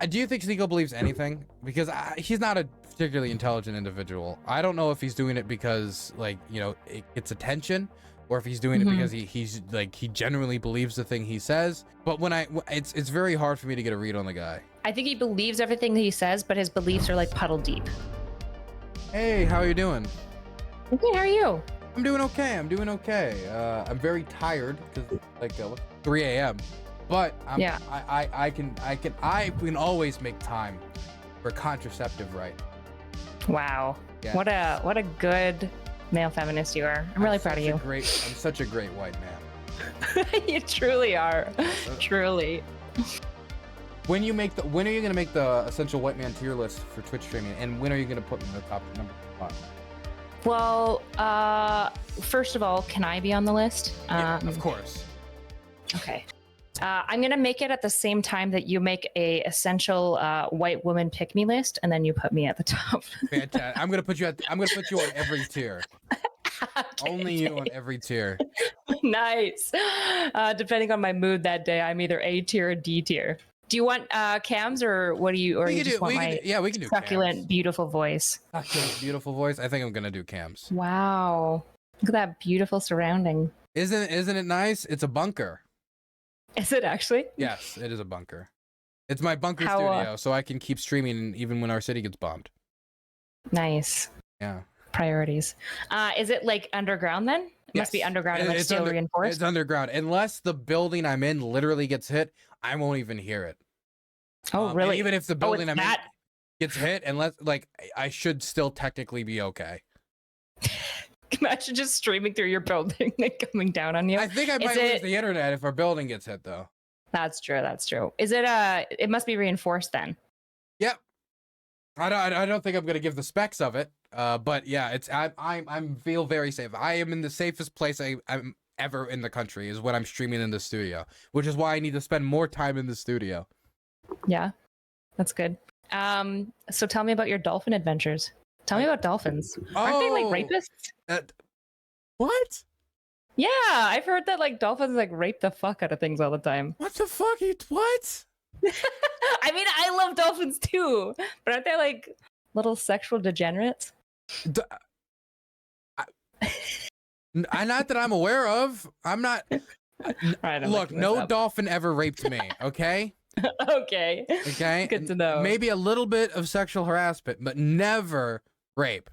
Do you think Sneako believes anything? Because he's not a particularly intelligent individual. I don't know if he's doing it because, like, you know, it gets attention, or if he's doing it because he's like, he genuinely believes the thing he says. But when it's very hard for me to get a read on the guy. I think he believes everything that he says, but his beliefs are like puddle deep. Hey, how are you doing? Okay, how are you? I'm doing okay. I'm doing okay. I'm very tired because like 3 a.m. But I can always make time for contraceptive rights. Wow. Yeah. What a good male feminist you are. I'm really proud of you. I'm such a great white man. You truly are. Truly. When are you gonna make the essential white man tier list for Twitch streaming, and when are you gonna put me in the top number 5? Well, first of all, can I be on the list? Yeah, of course. Okay. I'm gonna make it at the same time that you make a essential white woman pick me list, and then you put me at the top. Fantastic. I'm gonna put you on every tier. Okay, only you on every tier. Nice. Depending on my mood that day, I'm either A tier or D tier. Do you want cams, or what do you? Or you just want my we can do succulent, cams. Beautiful voice. Succulent, beautiful voice. I think I'm gonna do cams. Wow! Look at that beautiful surrounding. Isn't it nice? It's a bunker. Is it actually? Yes, it is a bunker. It's my bunker studio, so I can keep streaming even when our city gets bombed. Nice. Yeah. Priorities. Is it like underground then? It must be underground and like steel reinforced. It's underground. Unless the building I'm in literally gets hit, I won't even hear it. Oh, really? Even if the building I'm in gets hit, unless like I should still technically be okay. Imagine just streaming through your building and coming down on you. I think I might lose the internet if our building gets hit, though. That's true. That's true. Is it it must be reinforced then? Yep. I don't think I'm gonna give the specs of it. But yeah, it's I'm feel very safe. I am in the safest place I'm ever in the country is when I'm streaming in the studio, which is why I need to spend more time in the studio. Yeah, that's good. So tell me about your dolphin adventures. Tell me about dolphins. Aren't they like rapists? What? Yeah, I've heard that like dolphins like rape the fuck out of things all the time. What the fuck? What? I mean, I love dolphins too, but aren't they like little sexual degenerates? Not that I'm aware of. I'm not. Look, no dolphin ever raped me. Okay. Okay. Okay. Good to know. Maybe a little bit of sexual harassment, but never rape.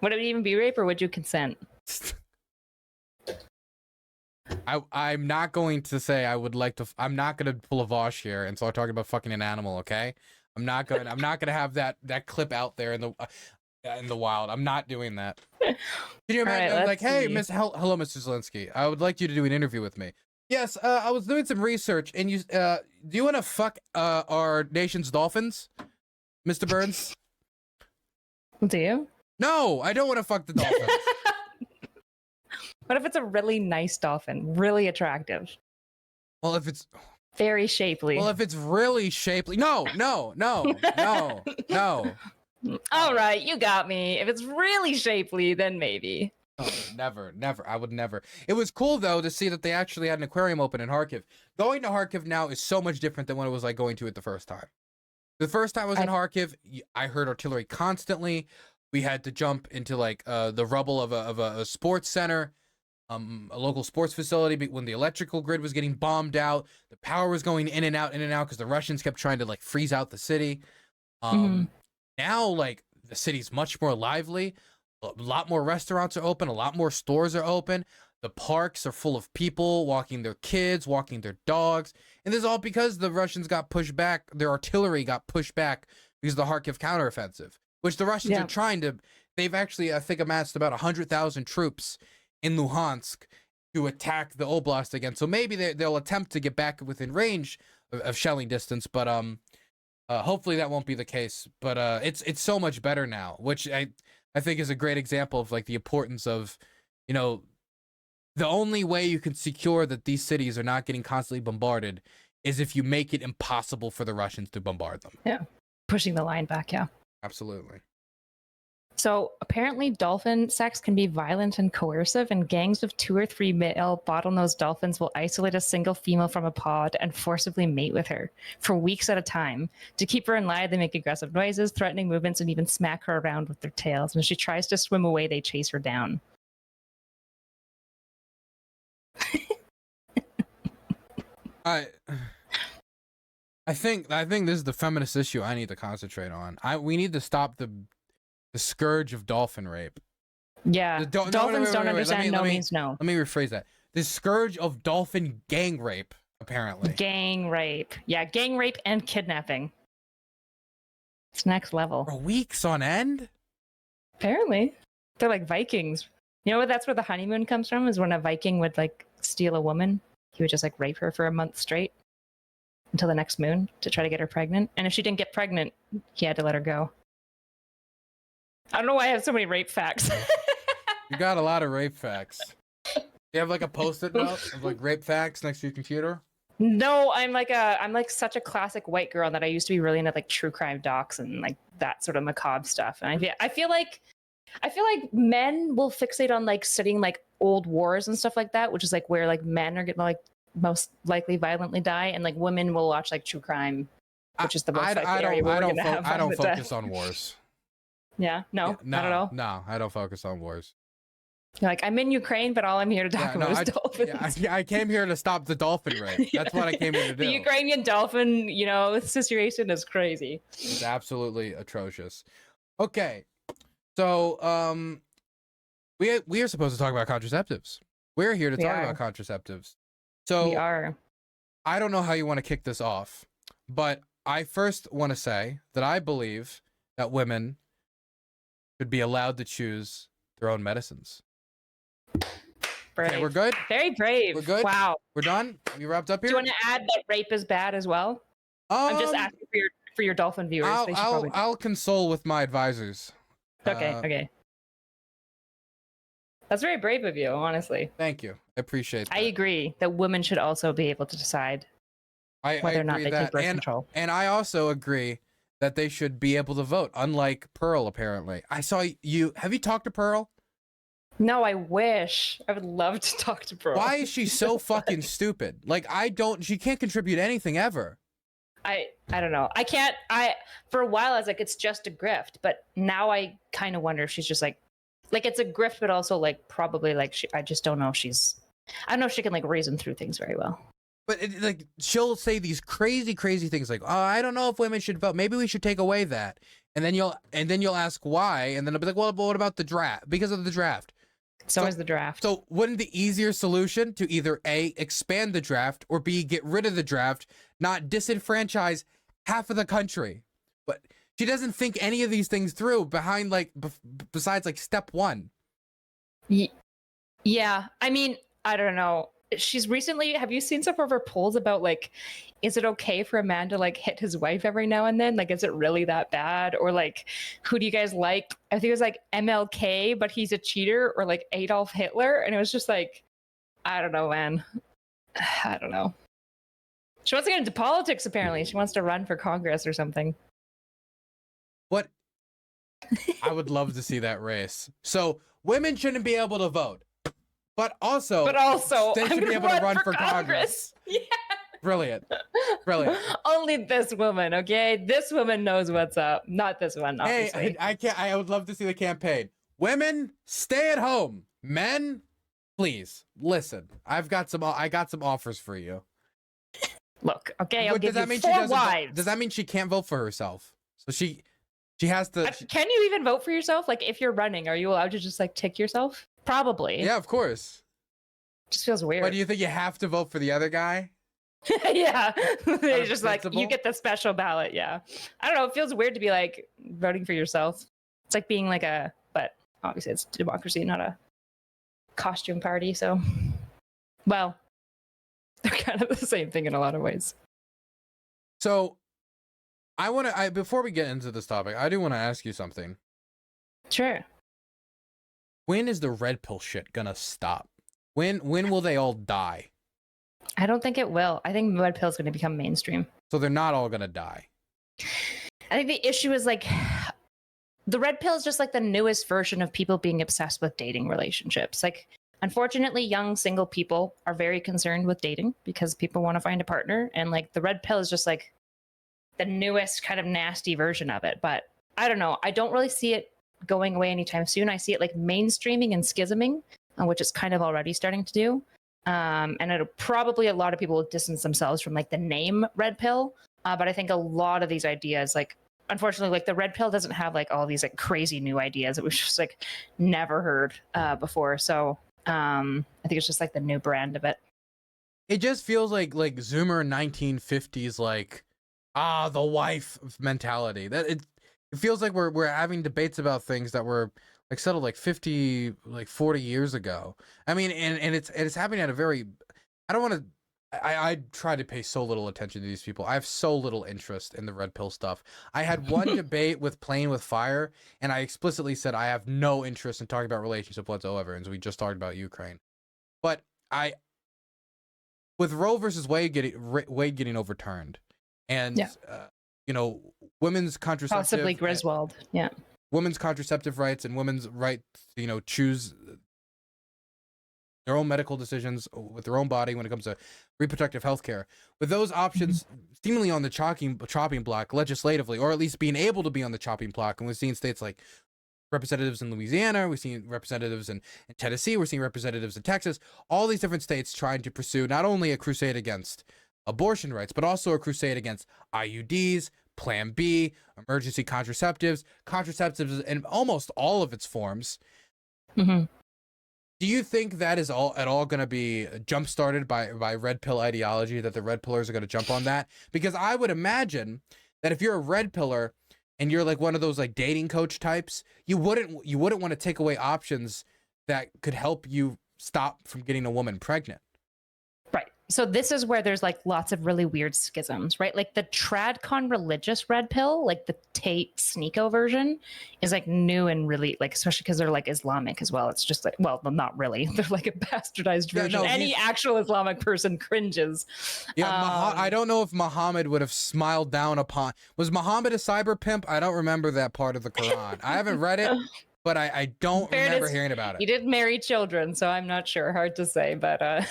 Would it even be rape, or would you consent? I'm not going to say I would like to. I'm not going to pull a Vosh here and start talking about fucking an animal. Okay. I'm not going to have that clip out there in the wild. I'm not doing that. Can you imagine? Right, like, hey, hello, Mr. Zelensky. I would like you to do an interview with me. Yes, I was doing some research, and do you want to fuck our nation's dolphins, Mr. Burns? Do you? No, I don't want to fuck the dolphins. What if it's a really nice dolphin, really attractive? Well, if it's very shapely. Well, if it's really shapely, no. All right, you got me. If it's really shapely, then maybe. Oh, never. I would never. It was cool though to see that they actually had an aquarium open in Kharkiv. Going to Kharkiv now is so much different than what it was like going to it the first time. The first time I was in Kharkiv, I heard artillery constantly. We had to jump into like the rubble of a sports center, a local sports facility when the electrical grid was getting bombed out. The power was going in and out because the Russians kept trying to like freeze out the city. Now like the city's much more lively. A lot more restaurants are open. A lot more stores are open. The parks are full of people walking their kids, walking their dogs. And this is all because the Russians got pushed back. Their artillery got pushed back because of the Kharkiv counteroffensive, which the Russians are trying to. They've actually, I think, amassed about 100,000 troops in Luhansk to attack the Oblast again. So maybe they'll attempt to get back within range of shelling distance. But hopefully that won't be the case. But it's so much better now, which I think is a great example of like the importance of, you know, the only way you can secure that these cities are not getting constantly bombarded is if you make it impossible for the Russians to bombard them. Yeah. Pushing the line back. Yeah. Absolutely. So apparently dolphin sex can be violent and coercive, and gangs of 2 or 3 male bottlenose dolphins will isolate a single female from a pod and forcibly mate with her for weeks at a time. To keep her in line, they make aggressive noises, threatening movements, and even smack her around with their tails. And if she tries to swim away, they chase her down. I think this is the feminist issue I need to concentrate on. We need to stop the scourge of dolphin rape. Yeah, dolphins don't understand no means no. Let me rephrase that. The scourge of dolphin gang rape, apparently. Gang rape. Yeah, gang rape and kidnapping. It's next level. For weeks on end? Apparently. They're like Vikings. You know what? That's where the honeymoon comes from, is when a Viking would like steal a woman. He would just like rape her for a month straight until the next moon to try to get her pregnant. And if she didn't get pregnant, he had to let her go. I don't know why I have so many rape facts. You got a lot of rape facts. You have like a post-it note of like rape facts next to your computer? No, I'm like such a classic white girl that I used to be really into like true crime docs and like that sort of macabre stuff. And I feel like men will fixate on like studying like old wars and stuff like that, which is like where like men are getting like most likely violently die, and like women will watch like true crime, which is the most likely area where we're gonna have I don't focus on wars. Yeah, no, not at all. No, I don't focus on wars. You're like, I'm in Ukraine, but all I'm here to talk about is dolphins. Yeah, I came here to stop the dolphin rape. That's what I came here to do. The Ukrainian dolphin, situation is crazy. It's absolutely atrocious. Okay, so we are supposed to talk about contraceptives. We're here to talk about contraceptives. So we are. I don't know how you want to kick this off, but I first want to say that I believe that women should be allowed to choose their own medicines. Brave. Okay, we're good? Very brave. We're good? Wow. We're done? We wrapped up here? Do you want to add that rape is bad as well? I'm just asking for your dolphin viewers. I'll console with my advisors. Okay, okay. That's very brave of you, honestly. Thank you. I appreciate that. I agree that women should also be able to decide whether or not they take birth control. And I also agree that they should be able to vote, unlike Pearl, apparently. I saw you. Have you talked to Pearl? No, I wish. I would love to talk to Pearl. Why is she so fucking stupid? Like, she can't contribute anything ever. I don't know. For a while I was like, it's just a grift, but now I kind of wonder if she's just like it's a grift, but also like probably like I just don't know if I don't know if she can like reason through things very well. But she'll say these crazy things like, "Oh, I don't know if women should vote. Maybe we should take away that." And then you'll ask why, and then I'll be like, "Well, but what about the draft? Because of the draft." So is the draft. So wouldn't the easier solution to either A, expand the draft, or B, get rid of the draft, not disenfranchise half of the country? But she doesn't think any of these things through behind besides like step one. Yeah. I mean, I don't know. She's recently, have you seen some of her polls about like, is it okay for a man to like hit his wife every now and then? Like, is it really that bad? Or like, who do you guys like? I think it was like MLK, but he's a cheater, or like Adolf Hitler. And it was just like, I don't know, man. I don't know. She wants to get into politics, apparently. She wants to run for Congress or something. What? I would love to see that race. So women shouldn't be able to vote. But also they should be able to run for Congress. Yeah. Brilliant. Only this woman, okay? This woman knows what's up. Not this one, obviously. Hey, I would love to see the campaign. Women, stay at home. Men, please listen. I got some offers for you. Look, okay, I'll give you 4 wives. Does that mean she can't vote for herself? So she has to. Can you even vote for yourself? Like, if you're running, are you allowed to just like tick yourself? Probably. Yeah, of course. Just feels weird. But do you think you have to vote for the other guy? Yeah. They just like, you get the special ballot. Yeah. I don't know. It feels weird to be like voting for yourself. It's like being like but obviously it's democracy, not a costume party. So, well, they're kind of the same thing in a lot of ways. So before we get into this topic, I do want to ask you something. Sure. When is the red pill shit gonna stop? When will they all die? I don't think it will. I think red pill is going to become mainstream. So they're not all gonna die. I think the issue is like the red pill is just like the newest version of people being obsessed with dating relationships. Like, unfortunately, young single people are very concerned with dating because people want to find a partner. And like the red pill is just like the newest kind of nasty version of it. But I don't know. I don't really see it going away anytime soon. I see it like mainstreaming and schisming, which it's kind of already starting to do. And it'll probably, a lot of people will distance themselves from like the name red pill. But I think a lot of these ideas, like, unfortunately, like the red pill doesn't have like all these like crazy new ideas that we've just like never heard before. So I think it's just like the new brand of it. It just feels like Zoomer 1950s, like, the wife mentality. That it feels like we're having debates about things that were like settled like 40 years ago. I mean, and it's happening at a very, I don't want to, I try to pay so little attention to these people. I have so little interest in the red pill stuff. I had one debate with Playing with Fire, and I explicitly said I have no interest in talking about relationship whatsoever, and so we just talked about Ukraine. But with Roe versus Wade getting overturned, and you know, women's contraceptive, possibly Griswold, women's contraceptive rights and women's right to, you know, choose their own medical decisions with their own body when it comes to reproductive health care. With those options seemingly on the chopping block legislatively, or at least being able to be on the chopping block, and we've seen states like representatives in Louisiana, we've seen representatives in Tennessee, we're seeing representatives in Texas, all these different states trying to pursue not only a crusade against abortion rights, but also a crusade against IUDs, Plan B, emergency contraceptives in almost all of its forms. Do you think that is at all going to be jump started by red pill ideology, that the red pillars are going to jump on that? Because I would imagine that if you're a red pillar and you're like one of those like dating coach types, you wouldn't want to take away options that could help you stop from getting a woman pregnant. Right. So this is where there's like lots of really weird schisms, right? Like the tradcon religious red pill, like the Tate Sneako version, is like new and really like, especially because they're like Islamic as well. It's just like, well, not really. They're like a bastardized version. No, any actual Islamic person cringes. Yeah, I don't know if Muhammad would have smiled down upon. Was Muhammad a cyber pimp? I don't remember that part of the Quran. I haven't read it. But I don't remember hearing about it. He did marry children, so I'm not sure. Hard to say. But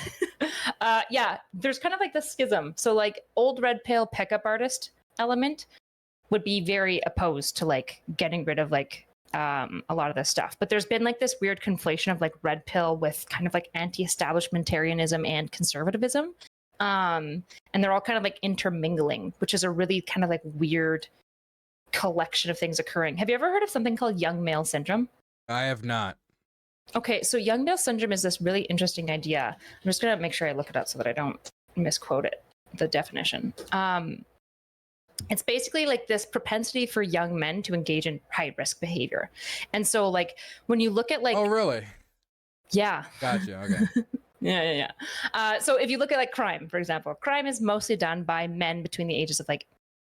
yeah, there's kind of like the schism. So like old red pill pickup artist element would be very opposed to like getting rid of like a lot of this stuff. But there's been like this weird conflation of like red pill with kind of like anti-establishmentarianism and conservatism. And they're all kind of like intermingling, which is a really kind of like weird collection of things occurring. Have you ever heard of something called young male syndrome? I have not. Okay, so young male syndrome is this really interesting idea. I'm just going to make sure I look it up so that I don't misquote it, the definition. It's basically like this propensity for young men to engage in high risk behavior. And so like when you look at like... Oh, really? Yeah. Gotcha. Okay. Yeah. So if you look at like crime, for example, crime is mostly done by men between the ages of like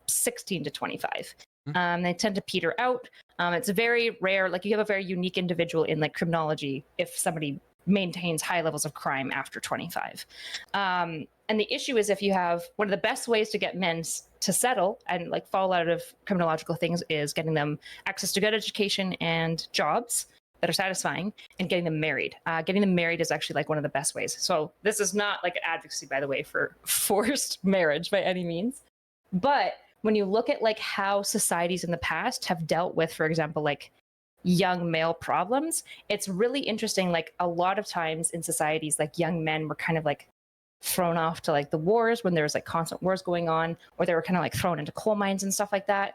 16 to 25. They tend to peter out. It's very rare. Like you have a very unique individual in like criminology if somebody maintains high levels of crime after 25. And the issue is if you have one of the best ways to get men to settle and like fall out of criminological things is getting them access to good education and jobs that are satisfying and getting them married. Getting them married is actually like one of the best ways. So this is not like an advocacy, by the way, for forced marriage by any means. But when you look at like how societies in the past have dealt with, for example, like young male problems, it's really interesting. Like a lot of times in societies, like young men were kind of like thrown off to like the wars when there was like constant wars going on, or they were kind of like thrown into coal mines and stuff like that.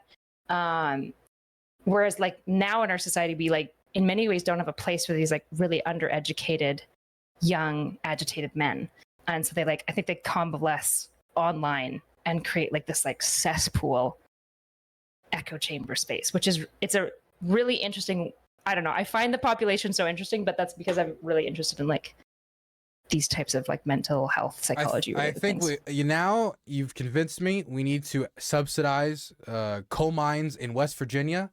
Whereas like now in our society, we like in many ways don't have a place for these like really undereducated, young, agitated men. And so they like, I think they convalesce online and create like this like cesspool echo chamber space, which is, it's a really interesting, I don't know, I find the population so interesting, but that's because I'm really interested in like these types of like mental health psychology. I think now you've convinced me we need to subsidize coal mines in West Virginia,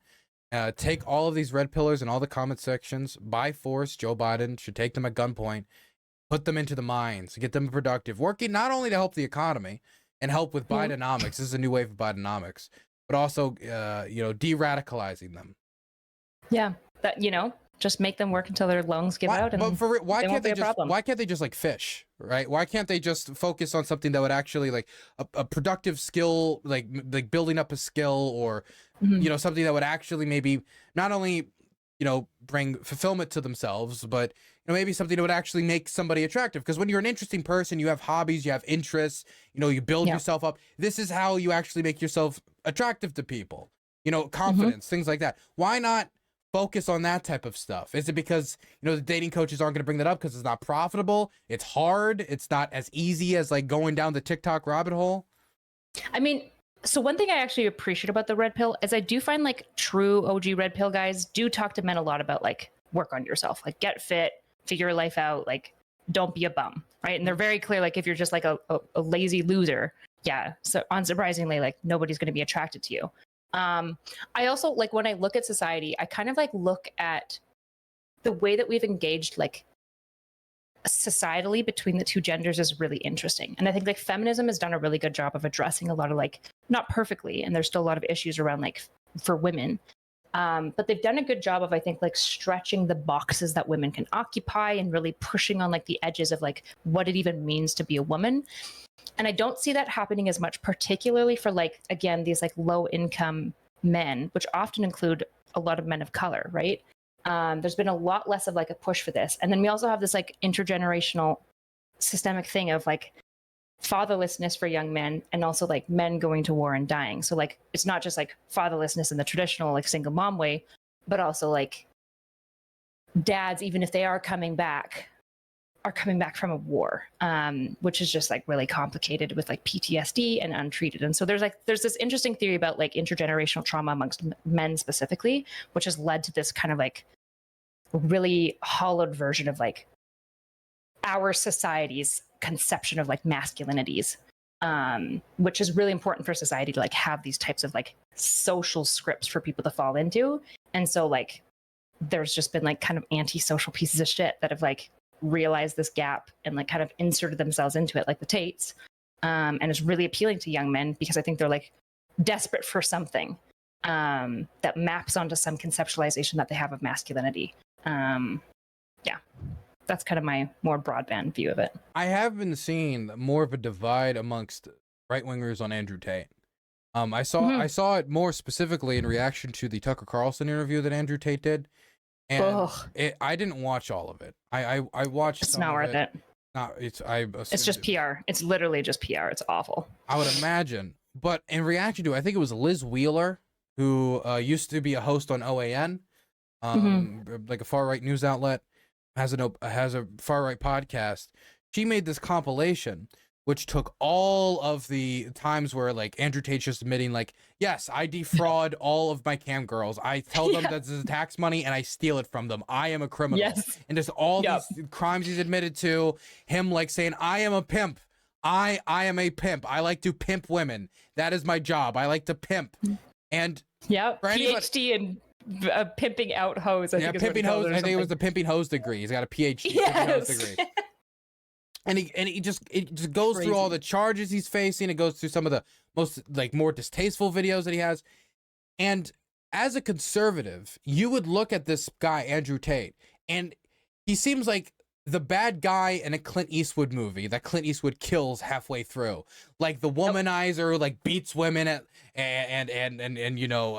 take all of these red pillars in all the comment sections by force. Joe Biden should take them at gunpoint, put them into the mines, get them productive, working not only to help the economy and help with Bidenomics. This is a new wave of Bidenomics, but also, de-radicalizing them. Yeah, that, you know, just make them work until their lungs give out, and why can't they be a just problem. why can't they just like fish, right? Why can't they just focus on something that would actually like a productive skill, like building up a skill, or Mhm. you know, something that would actually maybe not only, you know, bring fulfillment to themselves, but you know, maybe something that would actually make somebody attractive. Because when you're an interesting person, you have hobbies, you have interests, you know, you build Yeah. yourself up. This is how you actually make yourself attractive to people. You know, Mm-hmm. confidence, things like that. Why not focus on that type of stuff? Is it because, you know, the dating coaches aren't going to bring that up because it's not profitable? It's hard. It's not as easy as like going down the TikTok rabbit hole. I mean, so one thing I actually appreciate about the red pill is I do find like true OG red pill guys do talk to men a lot about like work on yourself, like get fit, figure your life out, like don't be a bum, right? And they're very clear, like if you're just like a lazy loser, yeah, so unsurprisingly, like nobody's going to be attracted to you. I also like when I look at society, I kind of like look at the way that we've engaged like societally between the two genders is really interesting. And I think like feminism has done a really good job of addressing a lot of like, not perfectly, and there's still a lot of issues around like for women. But they've done a good job of, I think, like stretching the boxes that women can occupy and really pushing on like the edges of like what it even means to be a woman. And I don't see that happening as much, particularly for like, again, these like low income men, which often include a lot of men of color, right? There's been a lot less of like a push for this. And then we also have this like intergenerational systemic thing of like fatherlessness for young men, and also like men going to war and dying. So like it's not just like fatherlessness in the traditional like single mom way, but also like dads, even if they are coming back from a war, which is just like really complicated with like PTSD and untreated. And so there's this interesting theory about like intergenerational trauma amongst men specifically, which has led to this kind of like really hollowed version of like our society's conception of like masculinities, which is really important for society to like have these types of like social scripts for people to fall into. And so like there's just been like kind of antisocial pieces of shit that have like realized this gap and like kind of inserted themselves into it, like the Tates, and it's really appealing to young men because I think they're like desperate for something that maps onto some conceptualization that they have of masculinity. Yeah, that's kind of my more broadband view of it. I have been seeing more of a divide amongst right wingers on Andrew Tate. I saw it more specifically in reaction to the Tucker Carlson interview that Andrew Tate did. And I didn't watch all of it. I watched. It's not worth it. No, it's just PR. It's literally just PR. It's awful. I would imagine. But in reaction to it, I think it was Liz Wheeler, who used to be a host on OAN, like a far right news outlet, has a far right podcast. She made this compilation which took all of the times where like Andrew Tate's just admitting like, yes, I defraud all of my cam girls. I tell them that this is tax money and I steal it from them. I am a criminal. Yes. And just all these crimes he's admitted to, him like saying, I am a pimp. I am a pimp. I like to pimp women. That is my job. I like to pimp. And PhD in pimping out hoes. I think pimping hoes. I think it was the pimping hose degree. He's got a PhD. Yes. Degree. And it just goes through all the charges he's facing. It goes through some of the most like more distasteful videos that he has. And as a conservative, you would look at this guy, Andrew Tate, and he seems like the bad guy in a Clint Eastwood movie that Clint Eastwood kills halfway through. Like the womanizer, like beats women and you know,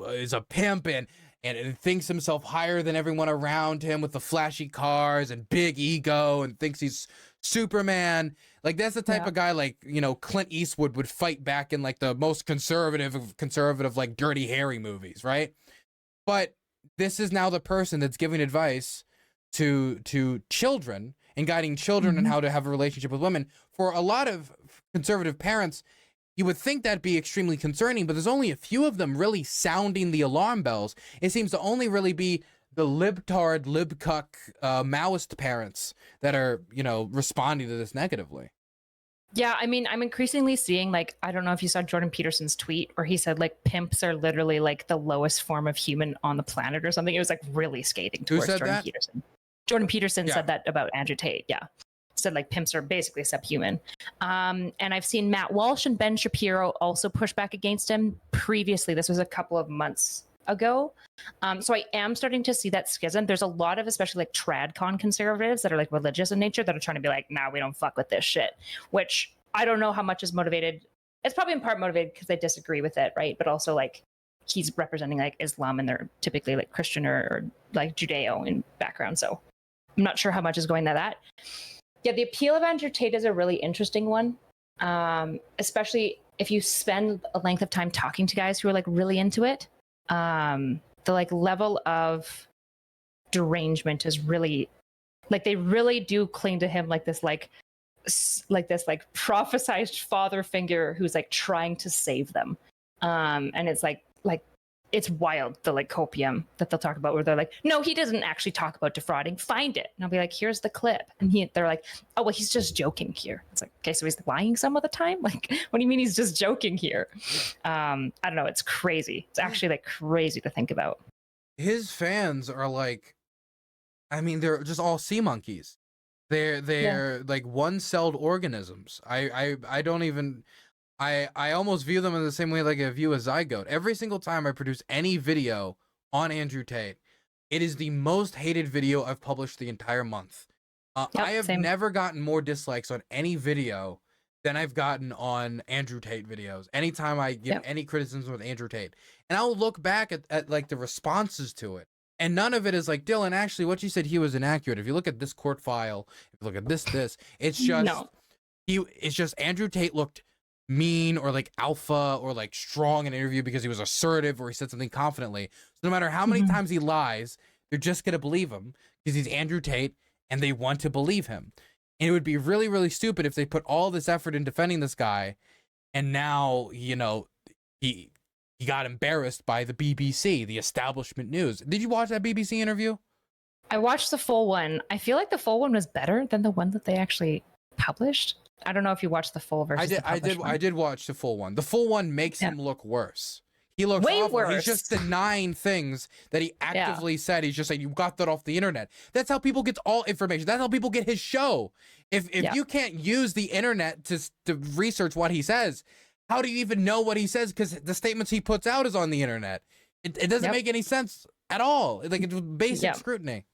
is a pimp and thinks himself higher than everyone around him with the flashy cars and big ego and thinks he's Superman. Like that's the type of guy like, you know, Clint Eastwood would fight back in like the most conservative like Dirty Harry movies, right? But this is now the person that's giving advice to children and guiding children on how to have a relationship with women. For a lot of conservative parents, you would think that'd be extremely concerning, but there's only a few of them really sounding the alarm bells. It seems to only really be the libtard, libcuck, Maoist parents that are, you know, responding to this negatively. Yeah, I mean, I'm increasingly seeing, like, I don't know if you saw Jordan Peterson's tweet where he said, like, pimps are literally, like, the lowest form of human on the planet or something. It was, like, really scathing towards Jordan Peterson. Jordan Peterson said that about Andrew Tate, said, like, pimps are basically subhuman. And I've seen Matt Walsh and Ben Shapiro also push back against him previously. This was a couple of months ago. So I am starting to see that schism. There's a lot of, especially like tradcon conservatives that are like religious in nature that are trying to be like, nah, we don't fuck with this shit, which I don't know how much is motivated. It's probably in part motivated because they disagree with it, right? But also like he's representing like Islam and they're typically like Christian or like Judeo in background. So I'm not sure how much is going to that. Yeah, the appeal of Andrew Tate is a really interesting one, especially if you spend a length of time talking to guys who are like really into it. The like level of derangement is really like they really do cling to him like this prophesized father figure who's like trying to save them. And it's like it's wild, the like copium that they'll talk about where they're like, no, he doesn't actually talk about defrauding, find it. And I'll be like, here's the clip. And they're like, oh, well, he's just joking here. It's like, okay, so he's lying some of the time? Like, what do you mean he's just joking here? I don't know, it's crazy. It's actually like crazy to think about. His fans are like, I mean, they're just all sea monkeys. They're like one-celled organisms. I don't even... I almost view them in the same way like I view a zygote. Every single time I produce any video on Andrew Tate, it is the most hated video I've published the entire month. I have never gotten more dislikes on any video than I've gotten on Andrew Tate videos. Anytime I give any criticism with Andrew Tate. And I'll look back at like the responses to it. And none of it is like, Dylan, actually, what you said, he was inaccurate. If you look at this court file, if you look at this, it's just, it's just Andrew Tate looked mean or like alpha or like strong in an interview because he was assertive or he said something confidently. So no matter how many times he lies, they're just going to believe him because he's Andrew Tate and they want to believe him. And it would be really, really stupid if they put all this effort in defending this guy and now, you know, he got embarrassed by the BBC, the establishment news. Did you watch that BBC interview? I watched the full one. I feel like the full one was better than the one that they actually published. I don't know if you watched the full version. I did watch the full one. The full one makes him look worse. He looks way awful. worse. He's just denying things that he actively said. He's just saying, you got that off the internet. That's how people get all information. That's how people get his show. If you can't use the internet to research what he says, how do you even know what he says? Because the statements he puts out is on the internet. It doesn't make any sense at all. Like, it's basic scrutiny.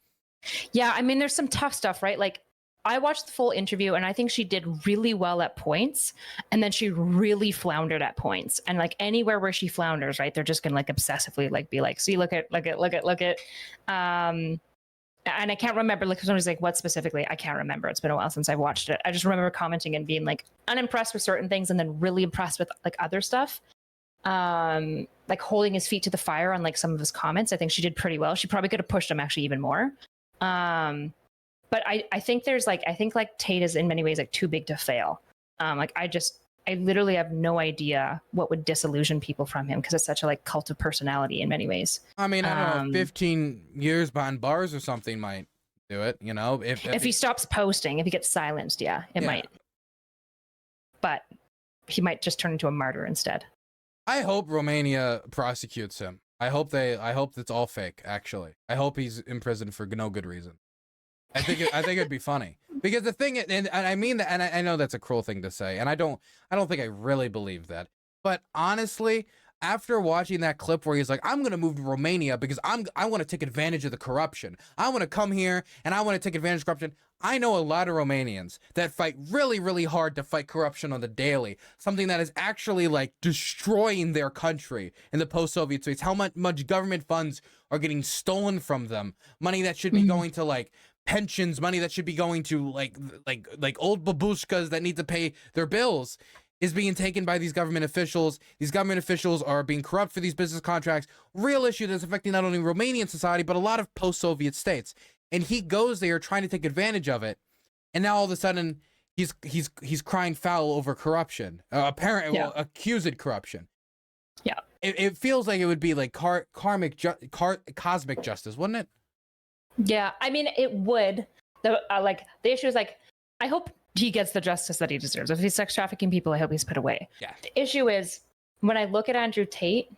Yeah, I mean, there's some tough stuff, right? Like, I watched the full interview and I think she did really well at points, and then she really floundered at points. And like anywhere where she flounders, right, they're just gonna like obsessively like be like, see, look at. And I can't remember, like somebody's like, what specifically? I can't remember. It's been a while since I watched it. I just remember commenting and being like unimpressed with certain things and then really impressed with like other stuff. Like holding his feet to the fire on like some of his comments. I think she did pretty well. She probably could have pushed him actually even more. But I think there's like, I think like Tate is in many ways like too big to fail. Like I literally have no idea what would disillusion people from him because it's such a like cult of personality in many ways. I mean, I don't know, 15 years behind bars or something might do it, you know? If he stops posting, if he gets silenced, it might. But he might just turn into a martyr instead. I hope Romania prosecutes him. I hope it's all fake, actually. I hope he's in prison for no good reason. I think it'd be funny because the thing, and I mean that, and I know that's a cruel thing to say, and I don't think I really believe that. But honestly, after watching that clip where he's like, I'm gonna move to Romania because I want to take advantage of the corruption. I want to come here and I want to take advantage of corruption. I know a lot of Romanians that fight really, really hard to fight corruption on the daily. Something that is actually like destroying their country in the post-Soviet states. How much government funds are getting stolen from them? Money that should be going to like pensions, money that should be going to like old babushkas that need to pay their bills is being taken by these government officials. These government officials are being corrupt for these business contracts. Real issue that's affecting not only Romanian society, but a lot of post-Soviet states. And he goes there trying to take advantage of it. And now all of a sudden he's crying foul over corruption, accused corruption. Yeah. It feels like it would be like cosmic justice, wouldn't it? Yeah, I mean, it would. The issue is like, I hope he gets the justice that he deserves. If he's sex trafficking people, I hope he's put away. Yeah. The issue is when I look at Andrew Tate,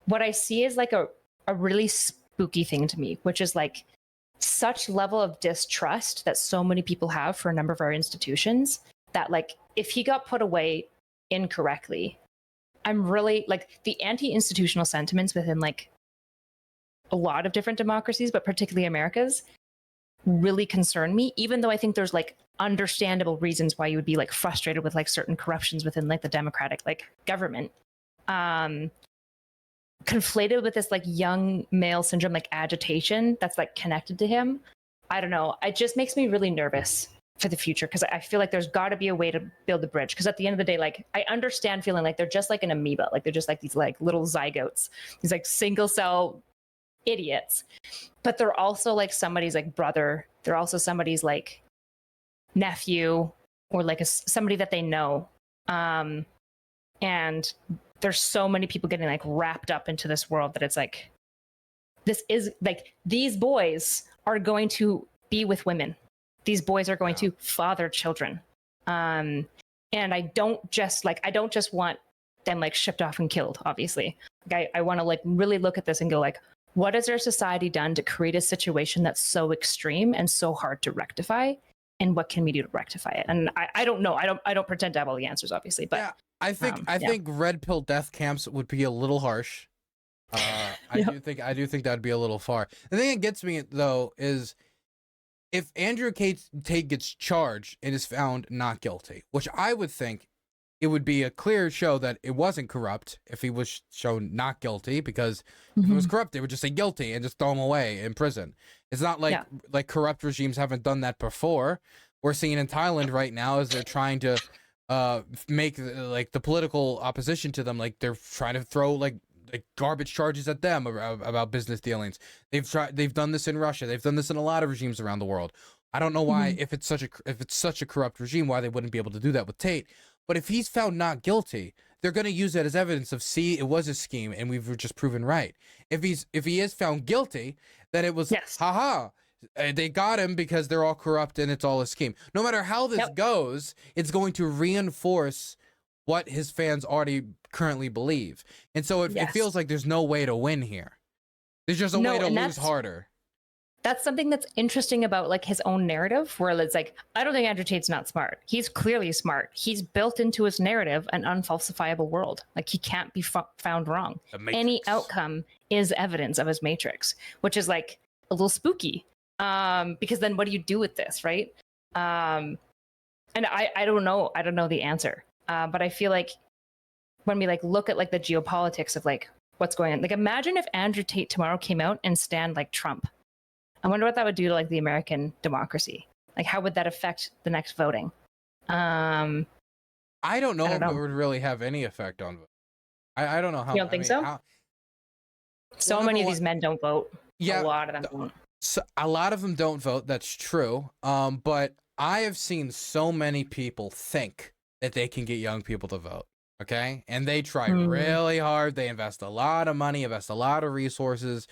what I see is like a really spooky thing to me, which is like such level of distrust that so many people have for a number of our institutions that like if he got put away incorrectly, I'm really like the anti-institutional sentiments within like a lot of different democracies, but particularly America's, really concern me, even though I think there's like understandable reasons why you would be like frustrated with like certain corruptions within like the democratic like government. Conflated with this like young male syndrome, like agitation that's like connected to him. I don't know. It just makes me really nervous for the future, because I feel like there's got to be a way to build the bridge. Because at the end of the day, like I understand feeling like they're just like an amoeba, like they're just like these like little zygotes, these like single cell idiots, but they're also like somebody's like brother. They're also somebody's like nephew, or like somebody that they know. And there's so many people getting like wrapped up into this world that it's like, this is like, these boys are going to be with women. These boys are going to father children. And I don't just want them like shipped off and killed, obviously. Like, I want to like really look at this and go like, what has our society done to create a situation that's so extreme and so hard to rectify? And what can we do to rectify it? And I don't know. I don't pretend to have all the answers, obviously. But yeah, I think red pill death camps would be a little harsh. I do think that'd be a little far. The thing that gets me though is if Andrew Tate gets charged and is found not guilty, which I would think it would be a clear show that it wasn't corrupt if he was shown not guilty, because if it was corrupt, they would just say guilty and just throw him away in prison. It's not like like corrupt regimes haven't done that before. We're seeing in Thailand right now as they're trying to make like the political opposition to them, like they're trying to throw like garbage charges at them about business dealings. They've done this in Russia. They've done this in a lot of regimes around the world. I don't know why, if it's such a corrupt regime, why they wouldn't be able to do that with Tate. But if he's found not guilty, they're going to use that as evidence of, see, it was a scheme and we've just proven right. If he is found guilty, then it was haha, they got him because they're all corrupt and it's all a scheme. No matter how this goes, it's going to reinforce what his fans already currently believe. And so it feels like there's no way to win here. There's just a way to lose harder. That's something that's interesting about like his own narrative, where it's like, I don't think Andrew Tate's not smart. He's clearly smart. He's built into his narrative an unfalsifiable world. Like he can't be found wrong. Any outcome is evidence of his matrix, which is like a little spooky. Because then what do you do with this, right? And I don't know. I don't know the answer. But I feel like when we like look at like the geopolitics of like what's going on, like imagine if Andrew Tate tomorrow came out and stand like Trump. I wonder what that would do to like the American democracy. Like how would that affect the next voting? I don't know if it would really have any effect on voting. I don't know how. You don't think so? So many of these men don't vote. Yeah, a lot of them don't. So a lot of them don't vote. That's true. But I have seen so many people think that they can get young people to vote. Okay, and they try really hard. They invest a lot of money, invest a lot of resources.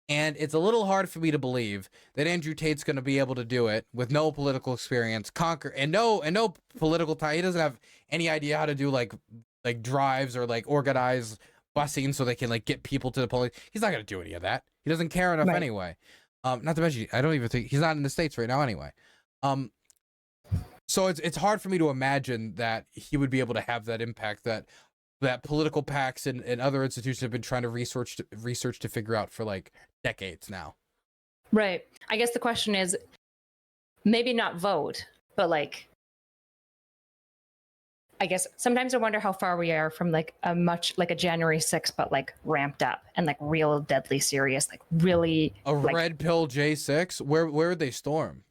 And it's a little hard for me to believe that Andrew Tate's going to be able to do it with no political experience, conquer, and no political tie. He doesn't have any idea how to do like drives or like organize busing so they can like get people to the polls. He's not going to do any of that. He doesn't care enough anyway. Not to mention, I don't even think he's not in the States right now anyway. So it's hard for me to imagine that he would be able to have that impact that political PACs and other institutions have been trying to research to figure out for like decades now. Right. I guess the question is maybe not vote, but like, I guess sometimes I wonder how far we are from like a January 6th, but like ramped up and like real deadly serious, like really red pill J6. Where would they storm?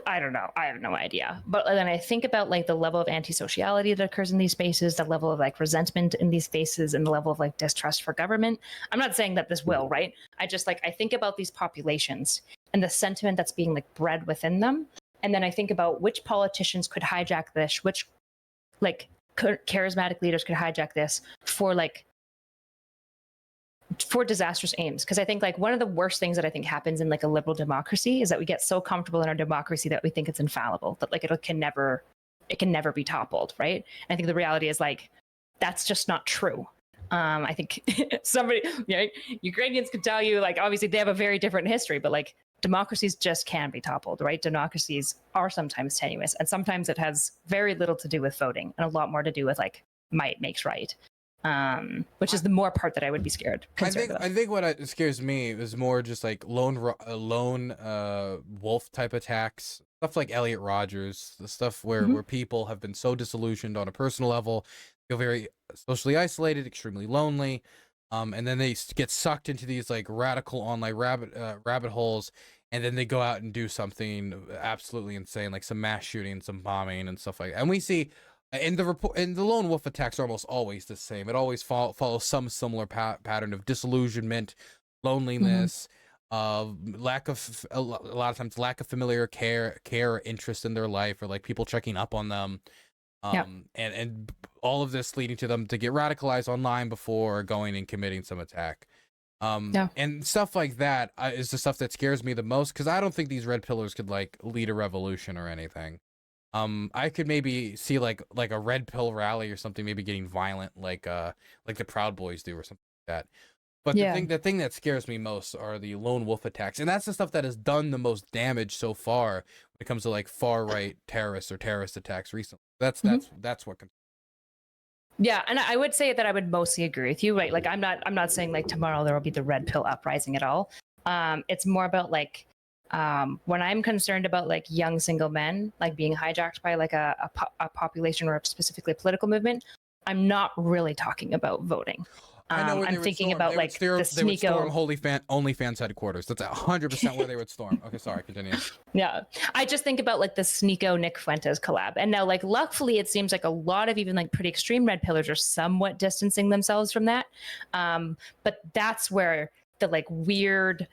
I don't know. I have no idea. But then I think about like the level of antisociality that occurs in these spaces, the level of like resentment in these spaces, and the level of like distrust for government. I'm not saying that this will, right? I just like, I think about these populations and the sentiment that's being like bred within them. And then I think about which politicians could hijack this, which like charismatic leaders could hijack this for disastrous aims. Because I think like one of the worst things that I think happens in like a liberal democracy is that we get so comfortable in our democracy that we think it's infallible, that like it can never be toppled, right? And I think the reality is like that's just not true. I think Ukrainians can tell you like obviously they have a very different history, but like democracies just can be toppled, right? Democracies are sometimes tenuous, and sometimes it has very little to do with voting and a lot more to do with like might makes right. which is the more part that I would be concerned about. I think what scares me is more just like lone wolf type attacks, stuff like Elliot Rodgers, the stuff where people have been so disillusioned on a personal level, feel very socially isolated, extremely lonely, and then they get sucked into these like radical online rabbit holes, and then they go out and do something absolutely insane, like some mass shooting, some bombing, and stuff like that. And we see. And the lone wolf attacks are almost always the same. It always follows some similar pattern of disillusionment, loneliness, lack of a lot of times lack of familiar care, or interest in their life, or like people checking up on them, and all of this leading to them to get radicalized online before going and committing some attack. And stuff like that is the stuff that scares me the most, because I don't think these red pillars could like lead a revolution or anything. I could maybe see like a red pill rally or something, maybe getting violent, like the Proud Boys do or something like that. But the thing that scares me most are the lone wolf attacks, and that's the stuff that has done the most damage so far when it comes to like far right terrorists or terrorist attacks recently. That's what. Yeah, and I would say that I would mostly agree with you, right? Like I'm not saying like tomorrow there will be the red pill uprising at all. It's more about like. When I'm concerned about like young single men like being hijacked by like a population or specifically a political movement, I'm not really talking about voting. I know I'm thinking about like the Sneako. They would storm OnlyFans headquarters. That's 100% where they would storm. Okay, sorry, continue. Yeah, I just think about like the Sneako Nick Fuentes collab, and now like luckily it seems like a lot of even like pretty extreme red pillars are somewhat distancing themselves from that. But that's where the like weird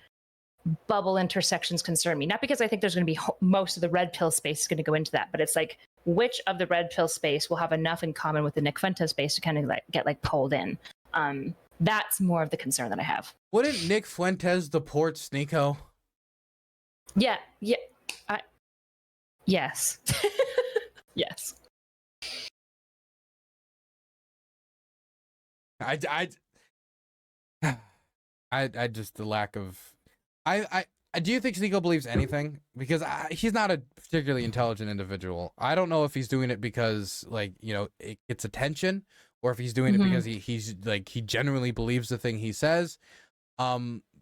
bubble intersections concern me, not because I think there's going to be most of the red pill space is going to go into that, but it's like which of the red pill space will have enough in common with the Nick Fuentes space to kind of like get like pulled in. That's more of the concern that I have. Wouldn't Nick Fuentes deport Sneako? Yes. Yes. I just the lack of. I do you think Sneako believes anything? Because he's not a particularly intelligent individual. I don't know if he's doing it because like it gets attention, or if he's doing it because he's like he genuinely believes the thing he says. But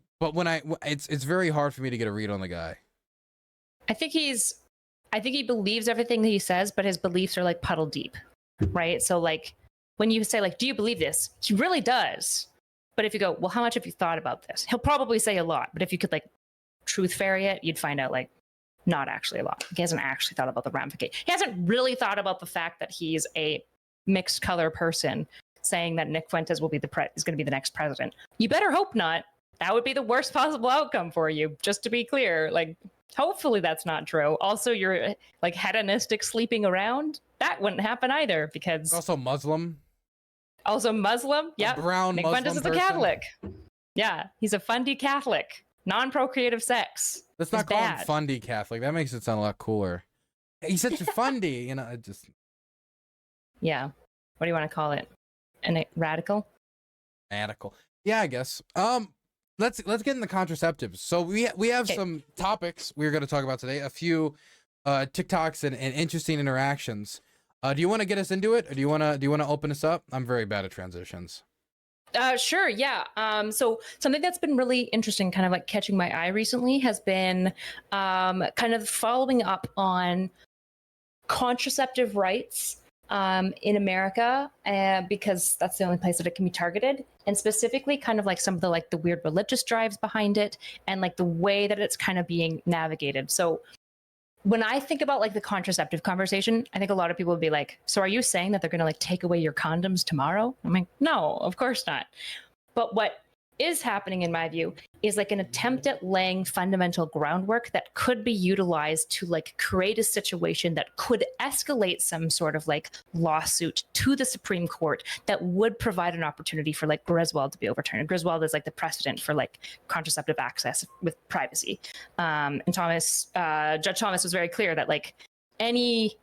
it's very hard for me to get a read on the guy. I think he believes everything that he says, but his beliefs are like puddle deep, right? So like when you say like, do you believe this? He really does. But if you go, well, how much have you thought about this? He'll probably say a lot. But if you could like truth fairy it, you'd find out like not actually a lot. He hasn't actually thought about the ramifications. He hasn't really thought about the fact that he's a mixed color person saying that Nick Fuentes will be is going to be the next president. You better hope not. That would be the worst possible outcome for you. Just to be clear, like hopefully that's not true. Also, you're like hedonistic sleeping around. That wouldn't happen either because also Muslim. Yeah. Brown Nick Muslim Fuentes is a Catholic. Yeah, he's a fundy Catholic. Non-procreative sex. Let's not call him fundy Catholic. That makes it sound a lot cooler. He's such a fundy, it just. Yeah. What do you want to call it? Radical? Radical. Yeah, I guess. Let's get into contraceptives. So we have some topics we're going to talk about today. A few TikToks and interesting interactions. Do you want to get us into it, or do you want to open us up? I'm very bad at transitions. Sure, yeah. So something that's been really interesting, kind of like catching my eye recently, has been kind of following up on contraceptive rights in America, because that's the only place that it can be targeted, and specifically kind of like some of the weird religious drives behind it, and like the way that it's kind of being navigated. So when I think about like the contraceptive conversation, I think a lot of people would be like, so are you saying that they're going to like take away your condoms tomorrow? I'm like, no, of course not. But what is happening in my view is like an attempt at laying fundamental groundwork that could be utilized to like create a situation that could escalate some sort of like lawsuit to the Supreme Court that would provide an opportunity for like Griswold to be overturned. Griswold is like the precedent for like contraceptive access with privacy. And Judge Thomas was very clear that like any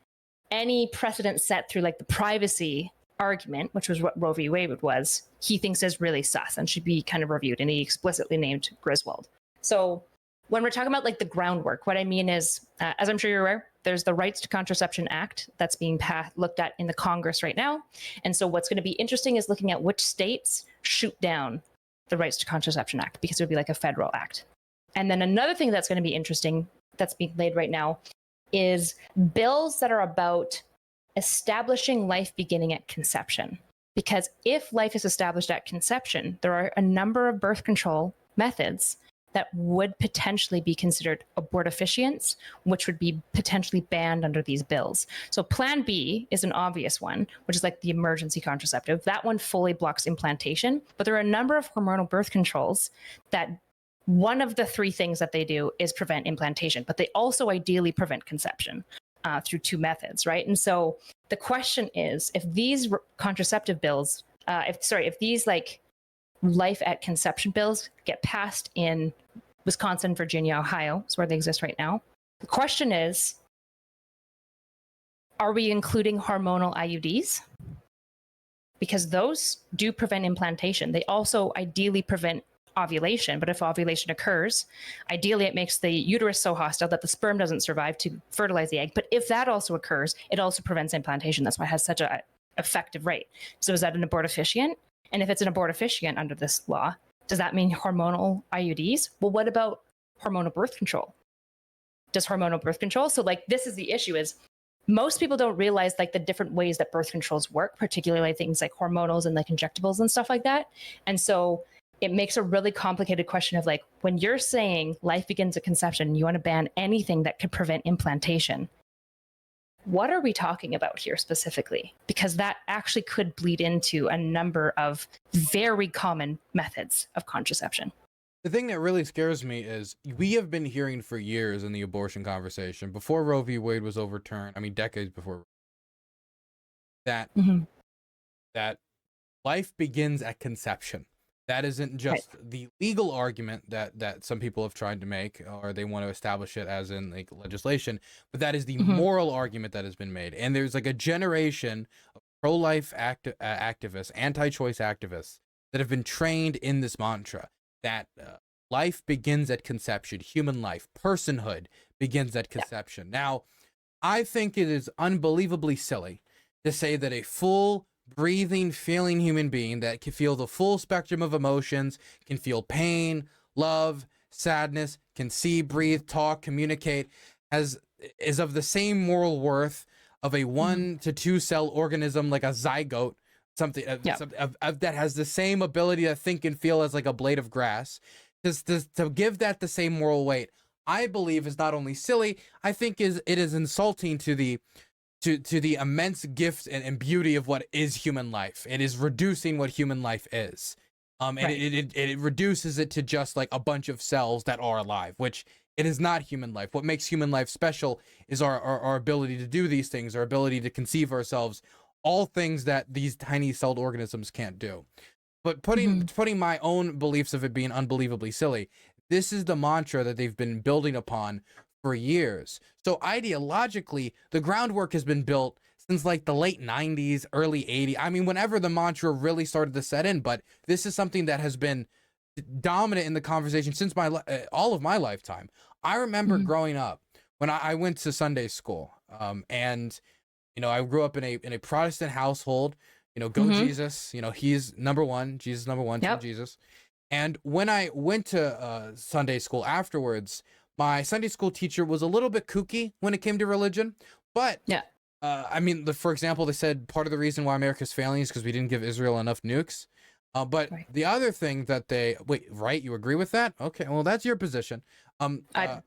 precedent set through like the privacy argument, which was what Roe v. Wade was, he thinks is really sus and should be kind of reviewed. And he explicitly named Griswold. So when we're talking about like the groundwork, what I mean is, as I'm sure you're aware, there's the Rights to Contraception Act that's being looked at in the Congress right now. And so what's going to be interesting is looking at which states shoot down the Rights to Contraception Act, because it would be like a federal act. And then another thing that's going to be interesting that's being laid right now is bills that are about establishing life beginning at conception. Because if life is established at conception, there are a number of birth control methods that would potentially be considered abortifacients, which would be potentially banned under these bills. So Plan B is an obvious one, which is like the emergency contraceptive. That one fully blocks implantation, but there are a number of hormonal birth controls that one of the three things that they do is prevent implantation, but they also ideally prevent conception through two methods, right? And so the question is, if these contraceptive bills, if these like life at conception bills get passed in Wisconsin, Virginia, Ohio, is where they exist right now. The question is, are we including hormonal IUDs? Because those do prevent implantation. They also ideally prevent ovulation, but if ovulation occurs, ideally it makes the uterus so hostile that the sperm doesn't survive to fertilize the egg. But if that also occurs, it also prevents implantation. That's why it has such an effective rate. So is that an abortifacient? And if it's an abortifacient under this law, does that mean hormonal IUDs? Well, what about hormonal birth control? Does hormonal birth control? So like, this is the issue is most people don't realize like the different ways that birth controls work, particularly things like hormonals and like injectables and stuff like that. And so it makes a really complicated question of like, when you're saying life begins at conception, you want to ban anything that could prevent implantation. What are we talking about here specifically? Because that actually could bleed into a number of very common methods of contraception. The thing that really scares me is we have been hearing for years in the abortion conversation, before Roe v. Wade was overturned, I mean decades before, that that life begins at conception. That isn't just the legal argument that some people have tried to make, or they want to establish it as in like legislation, but that is the moral argument that has been made. And there's like a generation of pro-life activists, anti-choice activists that have been trained in this mantra that life begins at conception, human life, personhood begins at conception. Now, I think it is unbelievably silly to say that a full breathing, feeling human being that can feel the full spectrum of emotions, can feel pain, love, sadness, can see, breathe, talk, communicate, is of the same moral worth of a 1 to 2 cell organism like a zygote, something that has the same ability to think and feel as like a blade of grass. To give that the same moral weight, I believe is not only silly, I think it is insulting to the immense gift and beauty of what is human life. It is reducing what human life is. And it reduces it to just like a bunch of cells that are alive, which it is not human life. What makes human life special is our ability to do these things, our ability to conceive ourselves, all things that these tiny celled organisms can't do. But putting my own beliefs of it being unbelievably silly, this is the mantra that they've been building upon for years. So ideologically, the groundwork has been built since like the late 90s, early 80s. I mean, whenever the mantra really started to set in, but this is something that has been dominant in the conversation since all of my lifetime. I remember growing up when I went to Sunday school, and you know, I grew up in a Protestant household. You know, go Jesus. You know, he's number one. Jesus number one. Team Jesus. And when I went to Sunday school afterwards, my Sunday school teacher was a little bit kooky when it came to religion, but I mean, for example, they said part of the reason why America's failing is because we didn't give Israel enough nukes. But the other thing that you agree with that? Okay, well, that's your position. I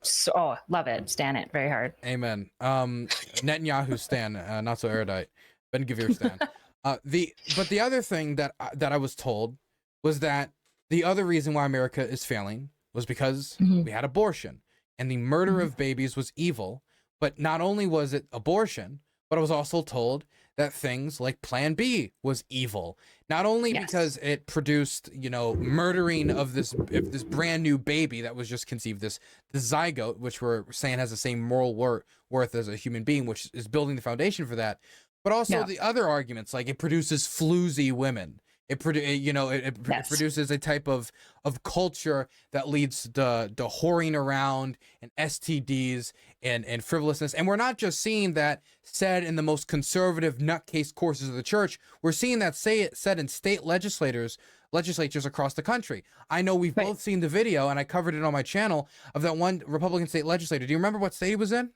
love it, stan it very hard. Amen. Netanyahu stan, not so erudite. Ben Gvir stan. But the other thing that I was told was that the other reason why America is failing was because we had abortion. And the murder of babies was evil, but not only was it abortion, but I was also told that things like Plan B was evil. Not only because it produced, you know, murdering of this brand new baby that was just conceived, the zygote, which we're saying has the same moral worth as a human being, which is building the foundation for that, but also the other arguments, like it produces floozy women. It Yes. produces a type of culture that leads to whoring around and STDs and frivolousness. And we're not just seeing that said in the most conservative nutcase courses of the church. We're seeing that said in state legislatures across the country. I know we've Right. both seen the video, and I covered it on my channel, of that one Republican state legislator. Do you remember what state he was in?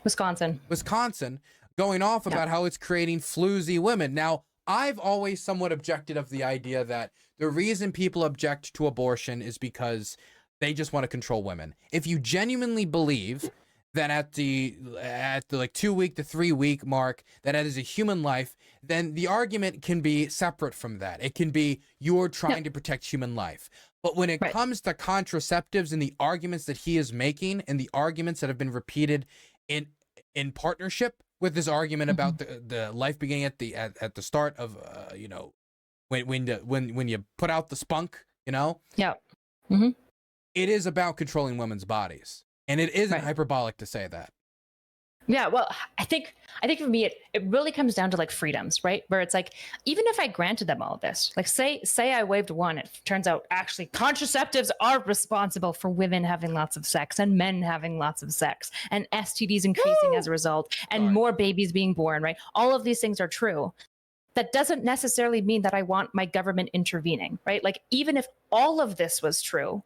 Wisconsin. Wisconsin, going off about how it's creating floozy women. Now, I've always somewhat objected of the idea that the reason people object to abortion is because they just want to control women. If you genuinely believe that at the like 2 week to 3 week mark, that is a human life, then the argument can be separate from that. It can be you're trying to protect human life. But when it comes to contraceptives and the arguments that he is making and the arguments that have been repeated in partnership with this argument about the life beginning at the start of when you put out the spunk, it is about controlling women's bodies, and it isn't hyperbolic to say that. Yeah, well, I think for me it really comes down to like freedoms, right? Where it's like, even if I granted them all this, like say I waived one, it turns out actually contraceptives are responsible for women having lots of sex and men having lots of sex and STDs increasing as a result and more babies being born, right? All of these things are true. That doesn't necessarily mean that I want my government intervening, right? Like even if all of this was true,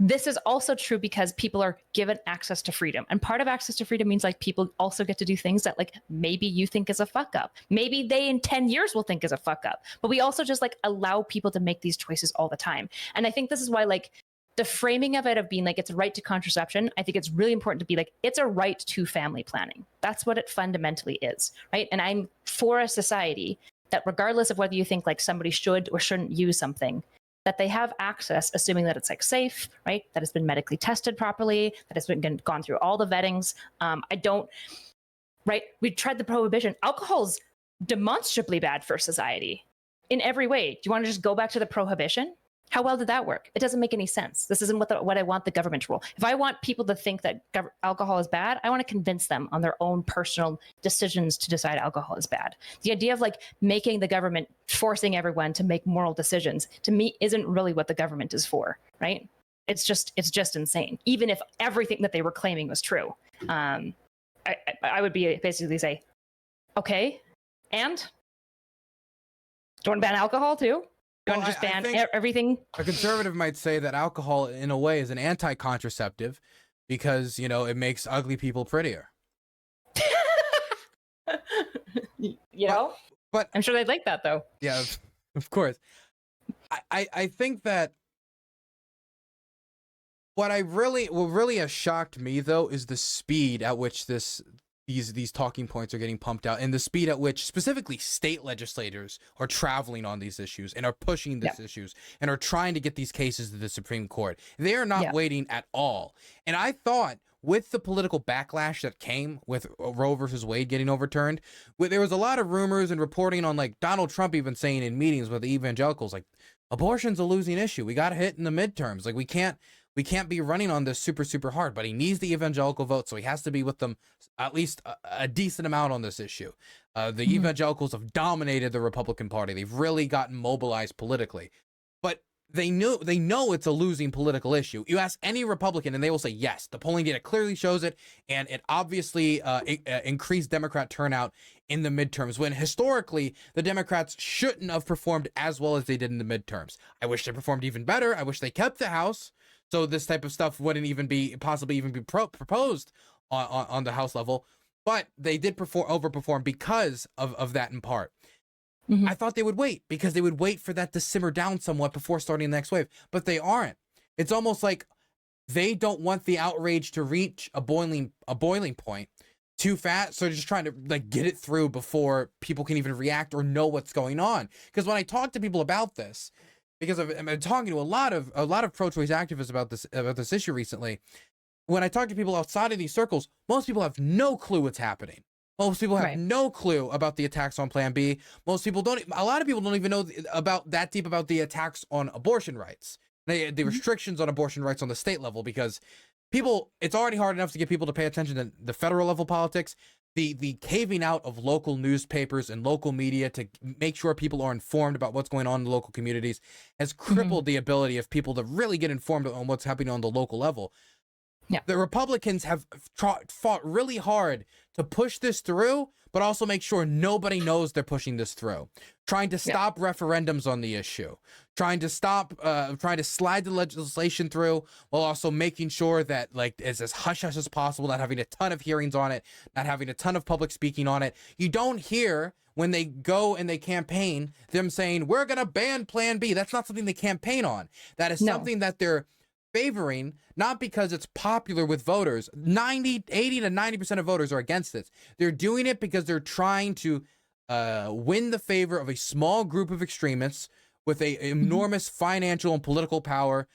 this is also true because people are given access to freedom. And part of access to freedom means like people also get to do things that like maybe you think is a fuck up. Maybe they in 10 years will think is a fuck up. But we also just like allow people to make these choices all the time. And I think this is why like the framing of it of being like it's a right to contraception, I think it's really important to be like it's a right to family planning. That's what it fundamentally is, right? And I'm for a society that regardless of whether you think like somebody should or shouldn't use something, that they have access, assuming that it's like safe, right? That it's been medically tested properly, that it's been gone through all the vettings. We tried the prohibition. Alcohol's demonstrably bad for society in every way. Do you want to just go back to the prohibition? How well did that work? It doesn't make any sense. This isn't what I want the government to rule. If I want people to think that alcohol is bad, I want to convince them on their own personal decisions to decide alcohol is bad. The idea of like making the government, forcing everyone to make moral decisions, to me isn't really what the government is for, right? It's just insane. Even if everything that they were claiming was true, I would be basically say, okay, and do you want to ban alcohol too? You want to just ban everything? A conservative might say that alcohol, in a way, is an anti-contraceptive because, it makes ugly people prettier. But I'm sure they'd like that, though. Yeah, of course. I think that what really has shocked me, though, is the speed at which these talking points are getting pumped out, and the speed at which specifically state legislators are traveling on these issues and are pushing these issues and are trying to get these cases to the Supreme Court. They are not waiting at all. And I thought with the political backlash that came with Roe versus Wade getting overturned, there was a lot of rumors and reporting on like Donald Trump even saying in meetings with the evangelicals, like, abortion's a losing issue. We got to hit in the midterms. Like we can't be running on this super hard, but he needs the evangelical vote, so he has to be with them at least a decent amount on this issue. The evangelicals have dominated the Republican Party. They've really gotten mobilized politically, but they know it's a losing political issue. You ask any Republican and they will say, yes, the polling data clearly shows it, and it obviously increased Democrat turnout in the midterms, when historically the Democrats shouldn't have performed as well as they did in the midterms. I wish they performed even better. I wish they kept the House, so this type of stuff wouldn't even be proposed on the House level. But they did overperform because of that in part. I thought they would wait, because they would wait for that to simmer down somewhat before starting the next wave. But they aren't. It's almost like they don't want the outrage to reach a boiling point too fast. So they're just trying to like get it through before people can even react or know what's going on. Because when I talk to people about this, because I've been talking to a lot of pro-choice activists about this issue recently. When I talk to people outside of these circles, most people have no clue what's happening. Most people have no clue about the attacks on Plan B. A lot of people don't even know about the attacks on abortion rights. The restrictions on abortion rights on the state level, because it's already hard enough to get people to pay attention to the federal level politics. the caving out of local newspapers and local media to make sure people are informed about what's going on in the local communities has crippled the ability of people to really get informed on what's happening on the local level. Yeah. The Republicans have fought really hard to push this through, but also make sure nobody knows they're pushing this through. Trying to stop referendums on the issue, trying to slide the legislation through, while also making sure that like it's as hush-hush as possible, not having a ton of hearings on it, not having a ton of public speaking on it. You don't hear when they go and they campaign them saying, we're going to ban Plan B. That's not something they campaign on. That is something that they're favoring, not because it's popular with voters. 80 to 90% of voters are against this. They're doing it because they're trying to win the favor of a small group of extremists with a enormous financial and political power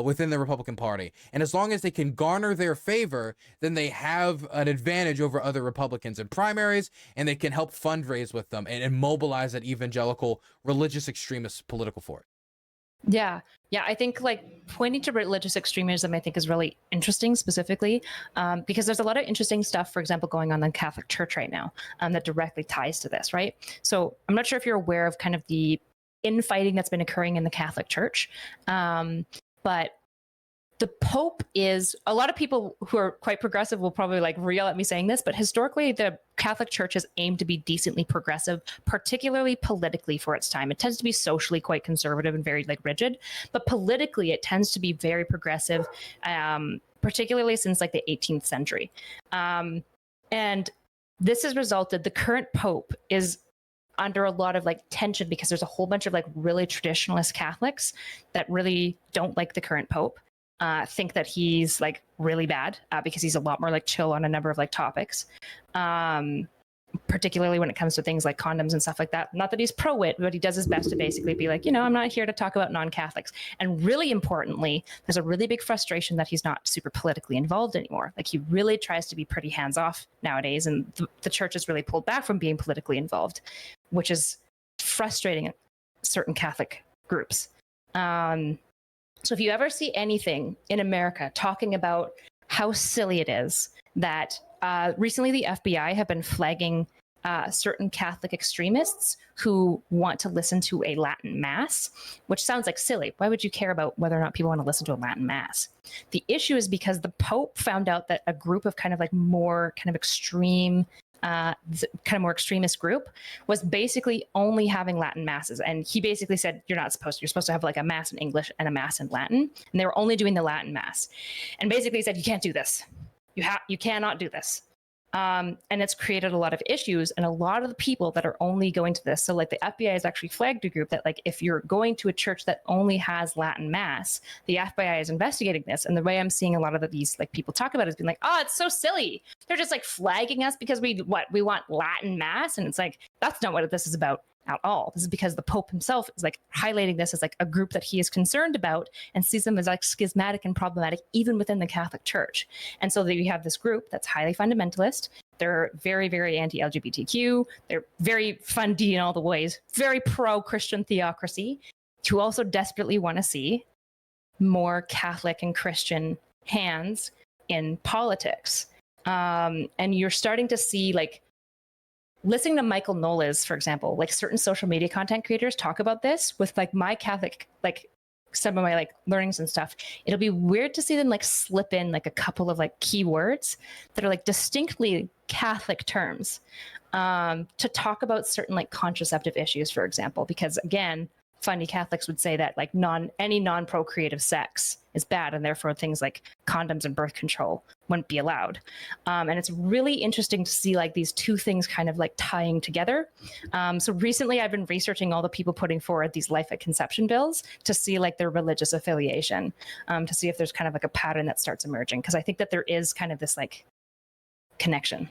within the Republican Party. And as long as they can garner their favor, then they have an advantage over other Republicans in primaries, and they can help fundraise with them and mobilize that evangelical religious extremist political force. Yeah. I think like pointing to religious extremism, I think is really interesting specifically because there's a lot of interesting stuff, for example, going on in the Catholic Church right now that directly ties to this, right? So I'm not sure if you're aware of kind of the infighting that's been occurring in the Catholic Church, but the Pope is, a lot of people who are quite progressive will probably like yell at me saying this, but historically the Catholic Church has aimed to be decently progressive, particularly politically for its time. It tends to be socially quite conservative and very like rigid, but politically it tends to be very progressive, particularly since like the 18th century. And this has resulted, the current Pope is under a lot of like tension because there's a whole bunch of like really traditionalist Catholics that really don't like the current Pope. Think that he's like really bad because he's a lot more like chill on a number of like topics, particularly when it comes to things like condoms and stuff like that. Not that he's pro-it, but he does his best to basically be like, I'm not here to talk about non-Catholics. And really importantly, there's a really big frustration that he's not super politically involved anymore. Like he really tries to be pretty hands-off nowadays, and the church has really pulled back from being politically involved, which is frustrating certain Catholic groups. So if you ever see anything in America talking about how silly it is that recently the FBI have been flagging certain Catholic extremists who want to listen to a Latin mass, which sounds like silly. Why would you care about whether or not people want to listen to a Latin mass? The issue is because the Pope found out that a group of kind of like more kind of extreme more extremist group was basically only having Latin masses. And he basically said, you're supposed to have like a mass in English and a mass in Latin. And they were only doing the Latin mass. And basically he said, you can't do this. You cannot do this. And it's created a lot of issues, and a lot of the people that are only going to this. So like the FBI has actually flagged a group that like, if you're going to a church that only has Latin mass, the FBI is investigating this. And the way I'm seeing a lot of these like people talk about it is being like, oh, it's so silly. They're just like flagging us because we want Latin mass. And it's like, that's not what this is about at all. This is because the Pope himself is like highlighting this as like a group that he is concerned about and sees them as like schismatic and problematic even within the Catholic Church. And so that you have this group that's highly fundamentalist. They're very, very anti-LGBTQ. They're very fundy in all the ways, very pro-Christian theocracy, who also desperately want to see more Catholic and Christian hands in politics. And you're starting to see like, listening to Michael Knowles, for example, like certain social media content creators talk about this with like my Catholic, like some of my like learnings and stuff. It'll be weird to see them like slip in like a couple of like keywords that are like distinctly Catholic terms to talk about certain like contraceptive issues, for example, because again, funny Catholics would say that like any non-procreative sex is bad, and therefore things like condoms and birth control wouldn't be allowed. And it's really interesting to see like these two things kind of like tying together. So recently I've been researching all the people putting forward these life at conception bills to see like their religious affiliation, to see if there's kind of like a pattern that starts emerging, because I think that there is kind of this like connection.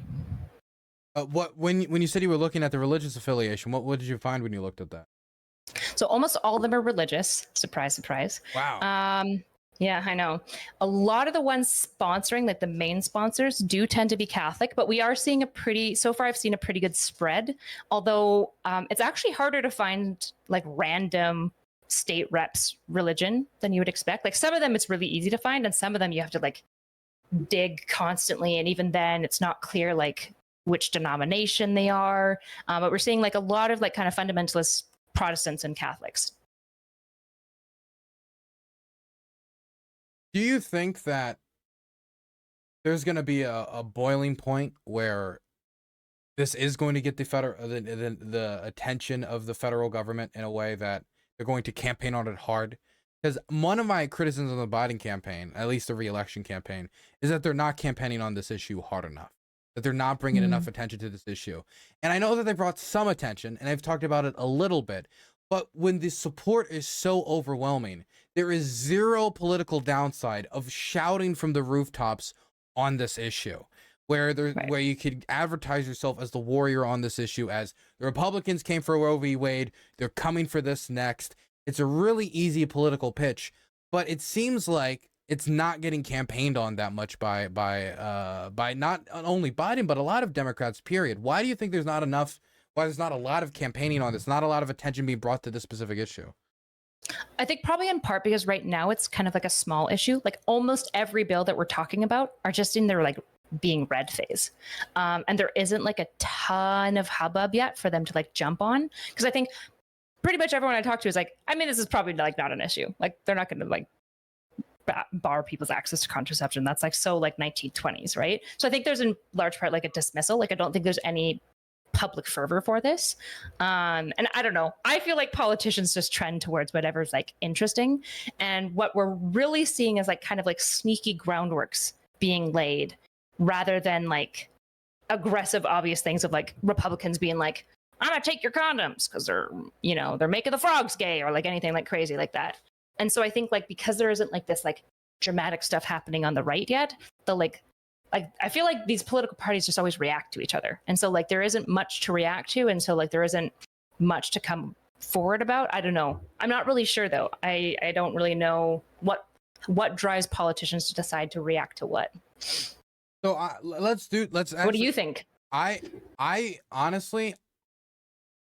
When you said you were looking at the religious affiliation, what did you find when you looked at that? So almost all of them are religious. Surprise, surprise. Wow. Yeah, I know. A lot of the ones sponsoring, like the main sponsors, do tend to be Catholic, but we are seeing so far I've seen a pretty good spread. Although it's actually harder to find like random state reps religion than you would expect. Like some of them it's really easy to find, and some of them you have to like dig constantly. And even then it's not clear like which denomination they are. But we're seeing like a lot of like kind of fundamentalist Protestants and Catholics. Do you think that there's going to be a boiling point where this is going to get the attention of the federal government in a way that they're going to campaign on it hard? Because one of my criticisms of the Biden campaign, at least the re-election campaign, is that they're not campaigning on this issue hard enough, that they're not bringing enough attention to this issue. And I know that they brought some attention, and I've talked about it a little bit, but when the support is so overwhelming, there is zero political downside of shouting from the rooftops on this issue, where where you could advertise yourself as the warrior on this issue, as the Republicans came for Roe v. Wade, they're coming for this next. It's a really easy political pitch, but it seems like it's not getting campaigned on that much by not only Biden, but a lot of Democrats, period. Why do you think there's not enough? Why there's not a lot of campaigning on this, not a lot of attention being brought to this specific issue? I think probably in part because right now it's kind of like a small issue. Like almost every bill that we're talking about are just in their like being read phase. And there isn't like a ton of hubbub yet for them to like jump on. Because I think pretty much everyone I talk to is like, I mean, this is probably like not an issue. Like they're not going to like bar people's access to contraception. That's like so like 1920s, right? So I think there's in large part like a dismissal. Like I don't think there's any public fervor for this. And I don't know. I feel like politicians just trend towards whatever's like interesting. And what we're really seeing is like kind of like sneaky groundworks being laid rather than like aggressive, obvious things of like Republicans being like, I'm gonna take your condoms because they're, you know, they're making the frogs gay or like anything like crazy like that. And so I think like because there isn't like this like dramatic stuff happening on the right yet, the like I feel like these political parties just always react to each other. And so like there isn't much to react to. And so like there isn't much to come forward about. I don't know. I'm not really sure though. I don't really know what drives politicians to decide to react to what. So let's actually, what do you think? I honestly,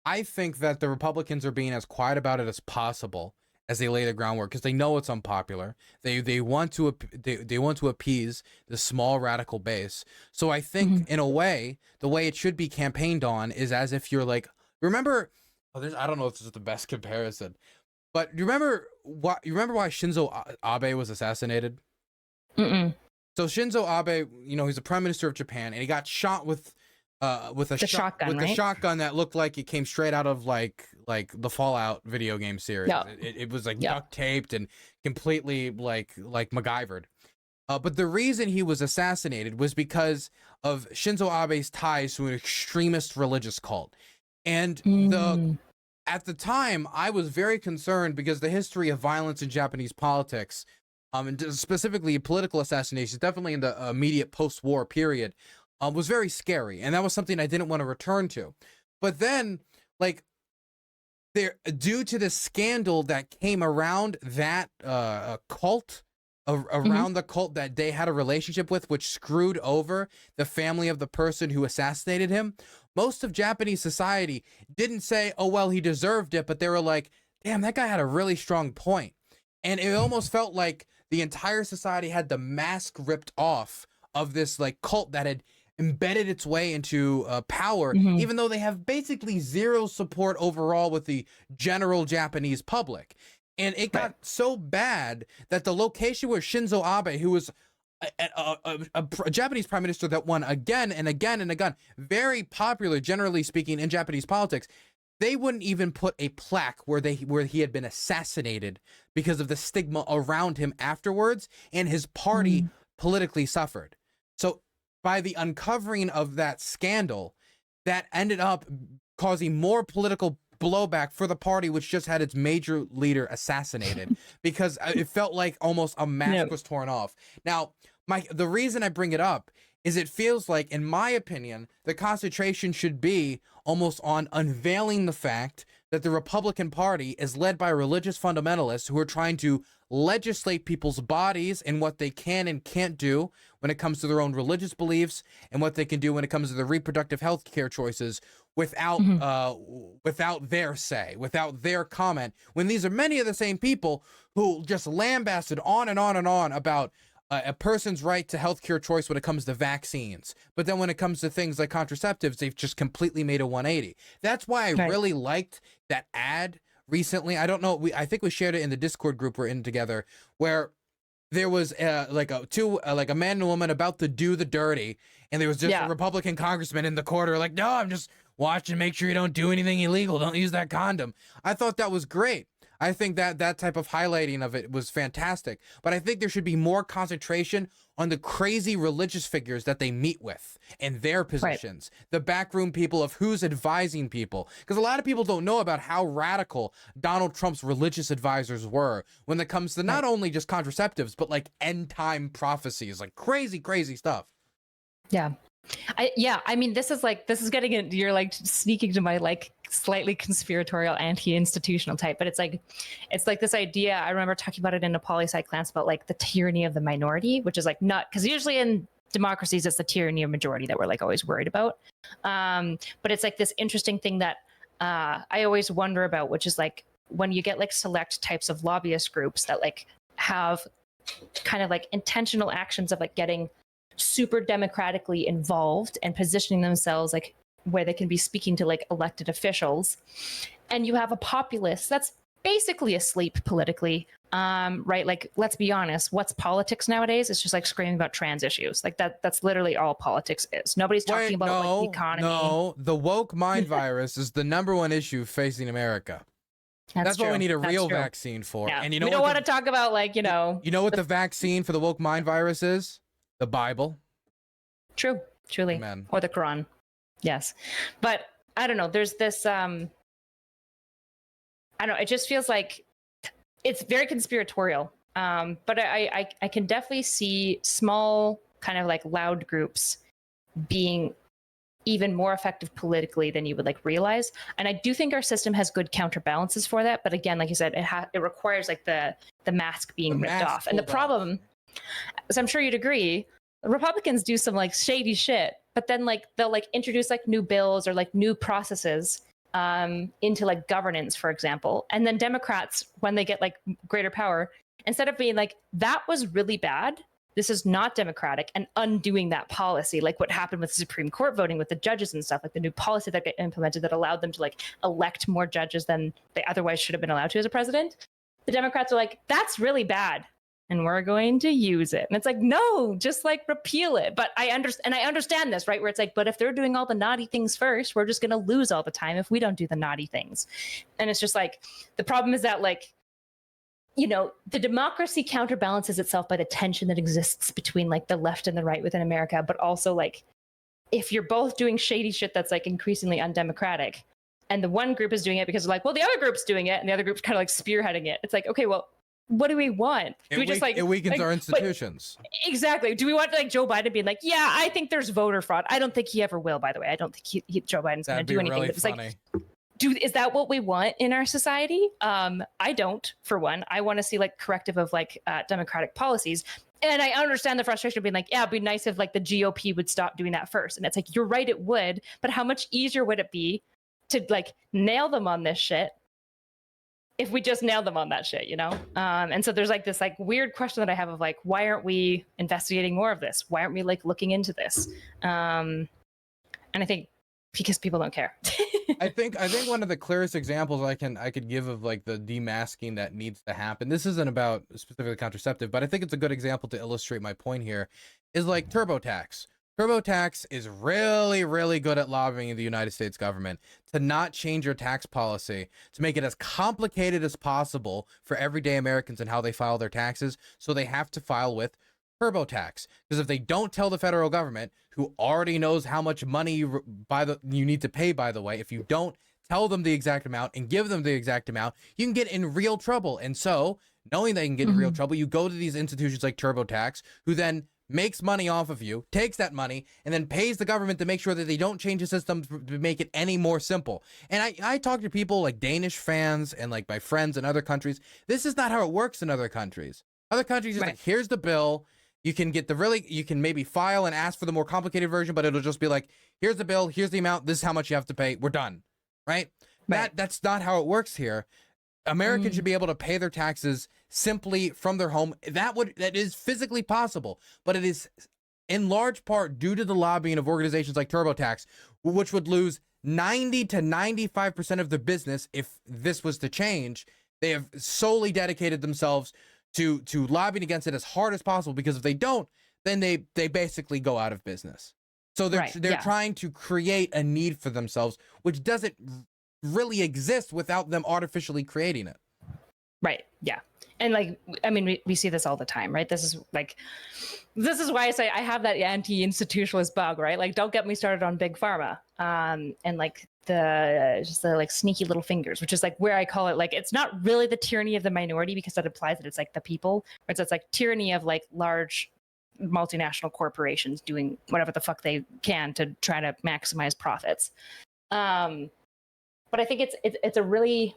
I think that the Republicans are being as quiet about it as possible as they lay the groundwork, because they know it's unpopular. They want to appease the small radical base. So I think in a way, the way it should be campaigned on is as if you're like, remember, I don't know if this is the best comparison, but you remember why Shinzo Abe was assassinated? So Shinzo Abe, you know, he's the prime minister of Japan, and he got shot with a shotgun that looked like it came straight out of like the Fallout video game series. Yeah. It was like duct taped and completely like MacGyvered. But the reason he was assassinated was because of Shinzo Abe's ties to an extremist religious cult. And at the time, I was very concerned because the history of violence in Japanese politics, and specifically political assassinations, definitely in the immediate post-war period, was very scary, and that was something I didn't want to return to. But then, like, due to the scandal that came around that cult, around the cult that they had a relationship with, which screwed over the family of the person who assassinated him, most of Japanese society didn't say, oh, well, he deserved it, but they were like, damn, that guy had a really strong point. And it almost felt like the entire society had the mask ripped off of this like cult that had embedded its way into power, even though they have basically zero support overall with the general Japanese public. And it got so bad that the location where Shinzo Abe, who was a Japanese prime minister that won again and again and again, very popular, generally speaking, in Japanese politics, they wouldn't even put a plaque where he had been assassinated because of the stigma around him afterwards, and his party politically suffered. So by the uncovering of that scandal, that ended up causing more political blowback for the party, which just had its major leader assassinated, because it felt like almost a mask was torn off. Now, the reason I bring it up is it feels like, in my opinion, the concentration should be almost on unveiling the fact that the Republican Party is led by religious fundamentalists who are trying to legislate people's bodies and what they can and can't do when it comes to their own religious beliefs, and what they can do when it comes to their reproductive health care choices without without their say, without their comment, when these are many of the same people who just lambasted on and on and on about a person's right to healthcare choice when it comes to vaccines. But then when it comes to things like contraceptives, they've just completely made a 180. That's why I really liked that ad recently. I don't know. I think we shared it in the Discord group we're in together, where there was like a man and a woman about to do the dirty, and there was just a Republican congressman in the corner like, no, I'm just watching, make sure you don't do anything illegal. Don't use that condom. I thought that was great. I think that type of highlighting of it was fantastic. But I think there should be more concentration on the crazy religious figures that they meet with and their positions, the backroom people of who's advising people. Because a lot of people don't know about how radical Donald Trump's religious advisors were when it comes to not only just contraceptives, but like end time prophecies, like crazy, crazy stuff. Yeah. I mean, this is getting into, you're like sneaking to my like slightly conspiratorial anti-institutional type, but it's like this idea. I remember talking about it in a poli-sci class about like the tyranny of the minority, which is like not, because usually in democracies it's the tyranny of majority that we're like always worried about. But it's like this interesting thing that I always wonder about, which is like when you get like select types of lobbyist groups that like have kind of like intentional actions of like getting super democratically involved and positioning themselves like where they can be speaking to like elected officials, and you have a populace that's basically asleep politically, right? Like, let's be honest, what's politics nowadays? It's just like screaming about trans issues. Like that's literally all politics is. Nobody's talking about like the economy. No, the woke mind virus is the #1 issue facing America. That's what we need a real vaccine for. Yeah. And you know, we don't want to talk about like, you know what the vaccine for the woke mind virus is? The Bible. True, truly. Amen. Or the Quran. Yes. But I don't know. There's this, I don't know. It just feels like it's very conspiratorial. But I can definitely see small kind of like loud groups being even more effective politically than you would like realize. And I do think our system has good counterbalances for that. But again, like you said, it requires like the mask being ripped off. And the problem, as I'm sure you'd agree, Republicans do some like shady shit, but then like they'll like introduce like new bills or like new processes into like governance, for example. And then Democrats, when they get like greater power, instead of being like, that was really bad, this is not democratic, and undoing that policy, like what happened with the Supreme Court voting with the judges and stuff, like the new policy that got implemented that allowed them to like elect more judges than they otherwise should have been allowed to as a president. The Democrats are like, that's really bad, and we're going to use it. And it's like, no, just like repeal it. But I understand this, right? Where it's like, but if they're doing all the naughty things first, we're just going to lose all the time if we don't do the naughty things. And it's just like, the problem is that like, you know, the democracy counterbalances itself by the tension that exists between like the left and the right within America. But also like, if you're both doing shady shit that's like increasingly undemocratic, and the one group is doing it because they're like, well, the other group's doing it, and the other group's kind of like spearheading it. It's like, okay, well, what do we want? Do we just like, it weakens our institutions? Exactly. Do we want like Joe Biden being like, yeah, I think there's voter fraud? I don't think he ever will, by the way. I don't think Joe Biden's going to do anything. Really it's like, is that what we want in our society? I don't, for one. I want to see like corrective of like democratic policies. And I understand the frustration of being like, yeah, it'd be nice if like the GOP would stop doing that first. And it's like, you're right, it would. But how much easier would it be to like nail them on this shit if we just nailed them on that shit, you know? And so there's like this like weird question that I have of like, why aren't we investigating more of this? Why aren't we like looking into this? And I think because people don't care. I think one of the clearest examples I could give of like the demasking that needs to happen, this isn't about specifically contraceptive, but I think it's a good example to illustrate my point here, is like TurboTax. TurboTax is really, really good at lobbying the United States government to not change your tax policy, to make it as complicated as possible for everyday Americans and how they file their taxes. So they have to file with TurboTax, because if they don't tell the federal government, who already knows how much money you need to pay, by the way, if you don't tell them the exact amount and give them the exact amount, you can get in real trouble. And so, knowing that you can get in real trouble, you go to these institutions like TurboTax, who then makes money off of you, takes that money, and then pays the government to make sure that they don't change the system to make it any more simple. And I talk to people like Danish fans and like my friends in other countries. This is not how it works in other countries. Other countries is like, here's the bill. You can get you can maybe file and ask for the more complicated version, but it'll just be like, here's the bill, here's the amount, this is how much you have to pay, we're done, right? That's not how it works here. Americans should be able to pay their taxes simply from their home. That is physically possible, but it is in large part due to the lobbying of organizations like TurboTax, which would lose 90 to 95% of their business if this was to change. They have solely dedicated themselves to lobbying against it as hard as possible, because if they don't, then they basically go out of business. So they're trying to create a need for themselves, which doesn't really exist without them artificially creating it. Right. Yeah. And like, I mean, we see this all the time, right? This is why I say I have that anti-institutionalist bug, right? Like, don't get me started on big pharma, and like the like sneaky little fingers, which is like where I call it, like, it's not really the tyranny of the minority, because that implies that it's like the people, or it's like tyranny of like large multinational corporations doing whatever the fuck they can to try to maximize profits. But I think it's a really,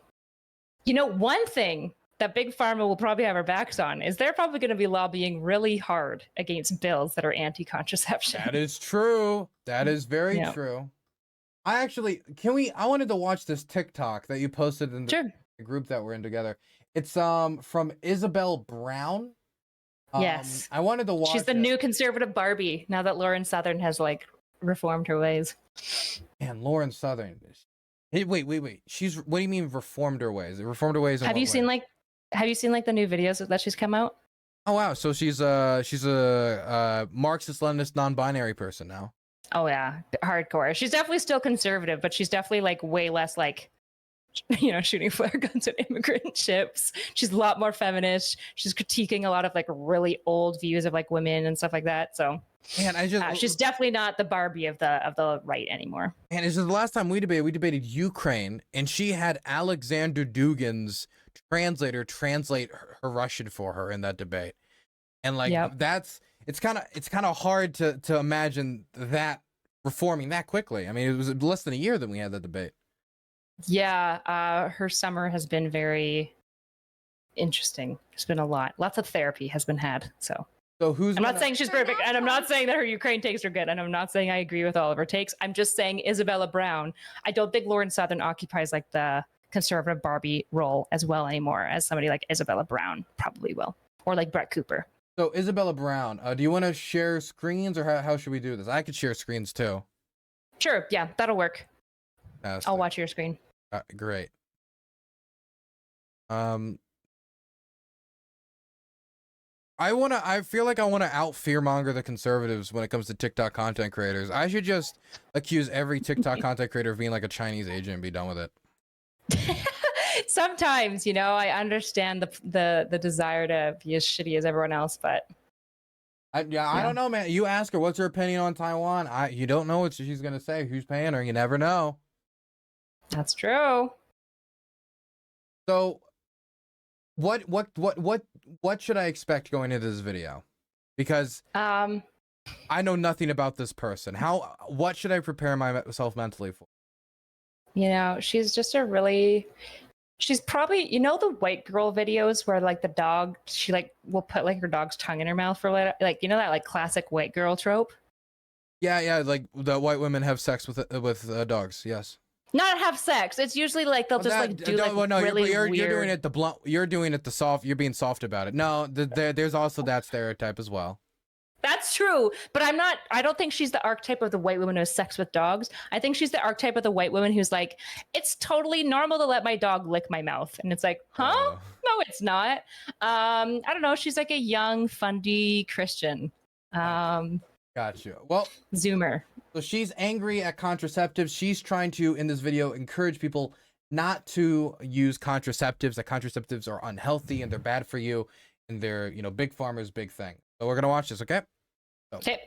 one thing that big pharma will probably have our backs on is they're probably going to be lobbying really hard against bills that are anti-contraception. That is true. That is very true. I wanted to watch this TikTok that you posted in the group that we're in together. It's from Isabel Brown. Yes. I wanted to watch. She's the new conservative Barbie now that Lauren Southern has like reformed her ways. And Lauren Southern. Hey, wait. What do you mean reformed her ways? Reformed her ways. Have you seen like the new videos that she's come out? Oh wow, so she's a Marxist Leninist non-binary person now. Oh yeah, hardcore. She's definitely still conservative, but she's definitely like way less like, shooting flare guns at immigrant ships. She's a lot more feminist. She's critiquing a lot of like really old views of like women and stuff like that. So she's definitely not the Barbie of the right anymore. And this is the last time we debated Ukraine, and she had Alexander Dugin's translator translate her Russian for her in that debate. And like it's kind of hard to imagine that reforming that quickly. I mean, it was less than a year that we had that debate. Yeah, her summer has been very interesting. There's been lots of therapy has been had. So I'm not saying she's perfect, and I'm not saying that her Ukraine takes are good, and I'm not saying I agree with all of her takes. I'm just saying Isabella Brown. I don't think Lauren Southern occupies like the conservative Barbie role as well anymore as somebody like Isabella Brown probably will, or like Brett Cooper. So Isabella Brown, do you want to share screens, or how should we do this? I could share screens too. Sure, yeah, that'll work. Fantastic. I'll watch your screen. Great. I feel like I want to out fearmonger the conservatives when it comes to TikTok content creators. I should just accuse every TikTok content creator of being like a Chinese agent and be done with it. Sometimes, I understand the desire to be as shitty as everyone else, but I don't know, man. You ask her what's her opinion on Taiwan. You don't know what she's gonna say. Who's paying her? You never know. That's true. So, what should I expect going into this video? Because I know nothing about this person. What should I prepare myself mentally for? She's just she's probably, the white girl videos where like the dog, she like will put like her dog's tongue in her mouth for like, that like classic white girl trope. Yeah, like the white women have sex with dogs. Yes. Not have sex. It's usually like they'll just like do like really weird. You're doing it the blunt. You're doing it the soft. You're being soft about it. No, there's also that stereotype as well. That's true, but I don't think she's the archetype of the white woman who has sex with dogs. I think she's the archetype of the white woman who's like, it's totally normal to let my dog lick my mouth. And it's like, huh? No, it's not. I don't know. She's like a young, fundy Christian. Got you. Well, Zoomer. So she's angry at contraceptives. She's trying to, in this video, encourage people not to use contraceptives, that contraceptives are unhealthy and they're bad for you, and they're, big pharma's big thing. So we're going to watch this, okay? Okay.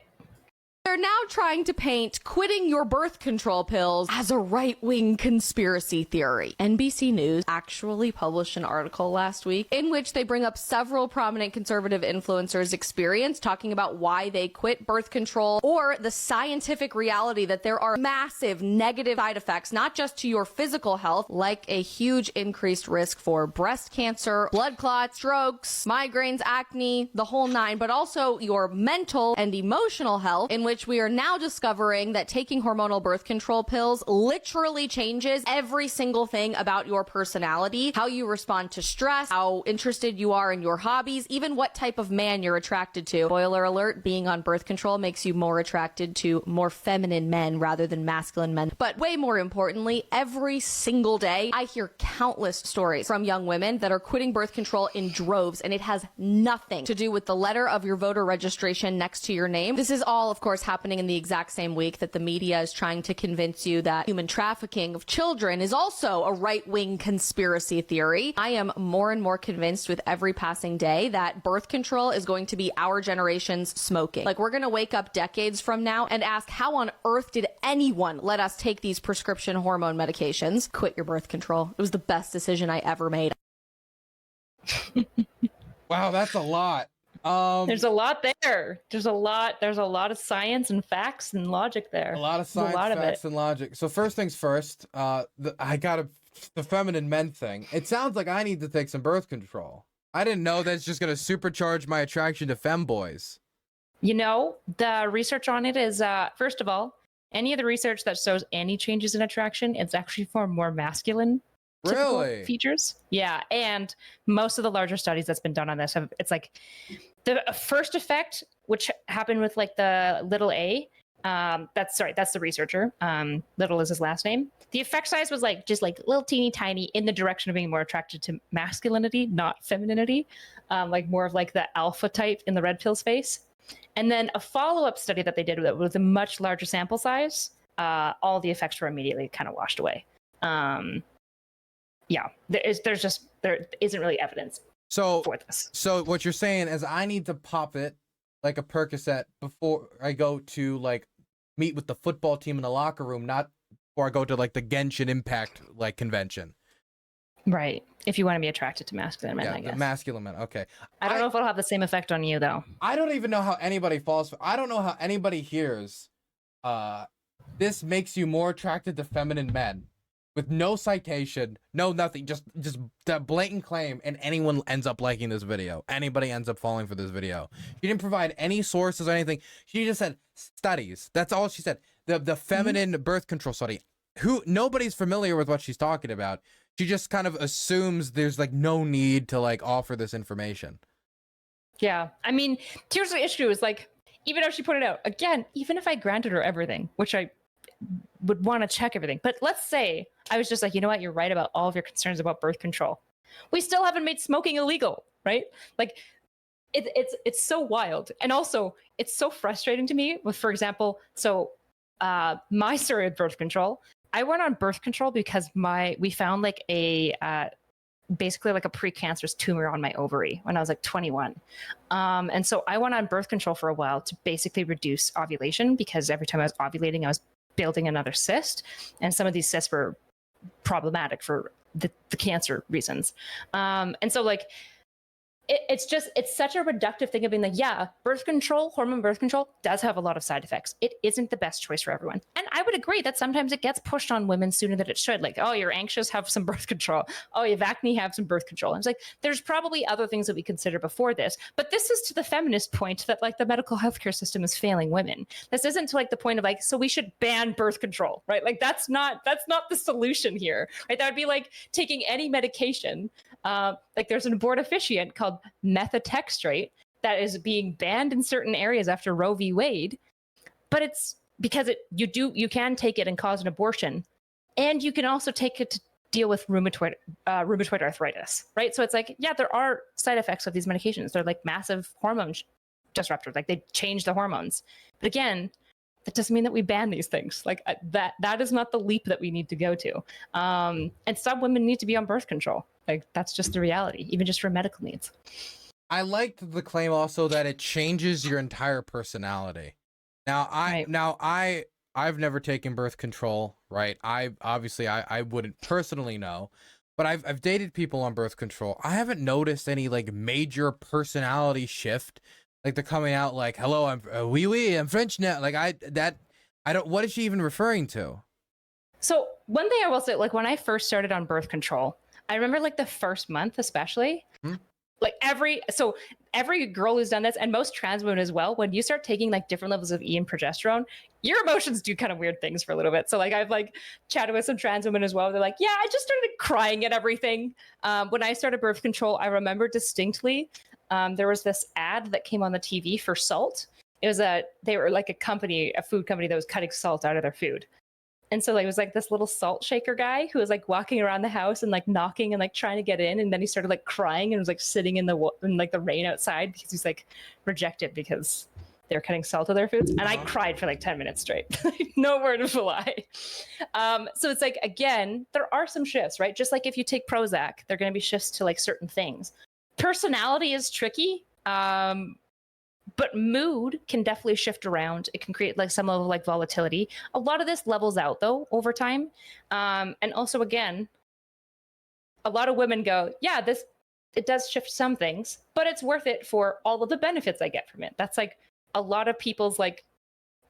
They're now trying to paint quitting your birth control pills as a right-wing conspiracy theory. NBC News actually published an article last week in which they bring up several prominent conservative influencers' experience talking about why they quit birth control, or the scientific reality that there are massive negative side effects, not just to your physical health, like a huge increased risk for breast cancer, blood clots, strokes, migraines, acne, the whole nine, but also your mental and emotional health, in which which we are now discovering that taking hormonal birth control pills literally changes every single thing about your personality, how you respond to stress, how interested you are in your hobbies, even what type of man you're attracted to. Spoiler alert, being on birth control makes you more attracted to more feminine men rather than masculine men. But way more importantly, every single day, I hear countless stories from young women that are quitting birth control in droves, and it has nothing to do with the letter of your voter registration next to your name. This is all, of course, happening in the exact same week that the media is trying to convince you that human trafficking of children is also a right-wing conspiracy theory. I am more and more convinced with every passing day that birth control is going to be our generation's smoking. Like, we're going to wake up decades from now and ask, how on earth did anyone let us take these prescription hormone medications? Quit your birth control. It was the best decision I ever made. Wow, that's a lot. There's a lot there. There's a lot of science and facts and logic there. A lot of science, facts, and logic. So first things first, the feminine men thing. It sounds like I need to take some birth control. I didn't know that's just going to supercharge my attraction to femboys. You know, the research on it is, first of all, any of the research that shows any changes in attraction, it's actually for more masculine features. Yeah, and most of the larger studies that's been done on this, it's like the first effect, which happened with like the little a, that's the researcher. Little is his last name. The effect size was like just like little teeny tiny in the direction of being more attracted to masculinity, not femininity, like more of like the alpha type in the red pill space. And then a follow-up study that they did with a much larger sample size, all the effects were immediately kind of washed away. Yeah, there isn't really evidence for this. So what you're saying is I need to pop it like a Percocet before I go to like meet with the football team in the locker room, not before I go to like the Genshin Impact like convention. Right. If you want to be attracted to masculine men, yeah, I guess. The masculine men. Okay. I don't know if it'll have the same effect on you though. I don't even know how anybody falls for. I don't know how anybody hears. This makes you more attracted to feminine men. With no citation, no nothing, just that blatant claim, and anyone ends up liking this video. Anybody ends up falling for this video. She didn't provide any sources or anything. She just said studies. That's all she said. The feminine birth control study. Nobody's familiar with what she's talking about. She just kind of assumes there's like no need to like offer this information. Yeah, I mean, here's the issue: is like even though she put it out again, even if I granted her everything, which I would want to check everything, but let's say I was just like, you know what, you're right about all of your concerns about birth control. We still haven't made smoking illegal, right? Like it's so wild. And also it's so frustrating to me with, for example, so my story with birth control, I went on birth control because we found like basically like a precancerous tumor on my ovary when I was like 21. And so I went on birth control for a while to basically reduce ovulation, because every time I was ovulating, I was building another cyst, and some of these cysts were problematic for the cancer reasons. And so like it's such a reductive thing of being like, yeah, hormone birth control does have a lot of side effects. It isn't the best choice for everyone. And I would agree that sometimes it gets pushed on women sooner than it should. Like, oh, you're anxious, have some birth control. Oh, you have acne, have some birth control. And it's like, there's probably other things that we consider before this. But this is to the feminist point that like the medical healthcare system is failing women. This isn't to like the point of like, so we should ban birth control, right? Like that's not the solution here, right? That would be like taking any medication. Like there's an abortifacient called methotrexate that is being banned in certain areas after Roe v. Wade, but it's because you can take it and cause an abortion, and you can also take it to deal with rheumatoid arthritis, right? So it's like, yeah, there are side effects of these medications. They're like massive hormone disruptors, like they change the hormones. But again, that doesn't mean that we ban these things. Like that is not the leap that we need to go to. And some women need to be on birth control. Like that's just the reality, even just for medical needs. I liked the claim also that it changes your entire personality. Now I've never taken birth control, right? I wouldn't personally know, but I've dated people on birth control. I haven't noticed any like major personality shift. Like they're coming out like, hello, I'm I'm French now. Like I don't, what is she even referring to? So one thing I will say, like when I first started on birth control, I remember like the first month, especially, Like every girl who's done this, and most trans women as well, when you start taking like different levels of E and progesterone, your emotions do kind of weird things for a little bit. So like I've like chatted with some trans women as well. They're like, yeah, I just started crying at everything. When I started birth control, I remember distinctly there was this ad that came on the TV for salt. It was they were like a food company that was cutting salt out of their food. And so like, it was like this little salt shaker guy who was like walking around the house and like knocking and like trying to get in. And then he started like crying and was like sitting in like the rain outside because he's like rejected because they're cutting salt of their foods. And I cried for like 10 minutes straight. No word of a lie. So it's like, again, there are some shifts, right? Just like if you take Prozac, there are going to be shifts to like certain things. Personality is tricky. But mood can definitely shift around. It can create like some level of like volatility. A lot of this levels out though over time. And also again, a lot of women go, yeah, it does shift some things, but it's worth it for all of the benefits I get from it. That's like a lot of people's like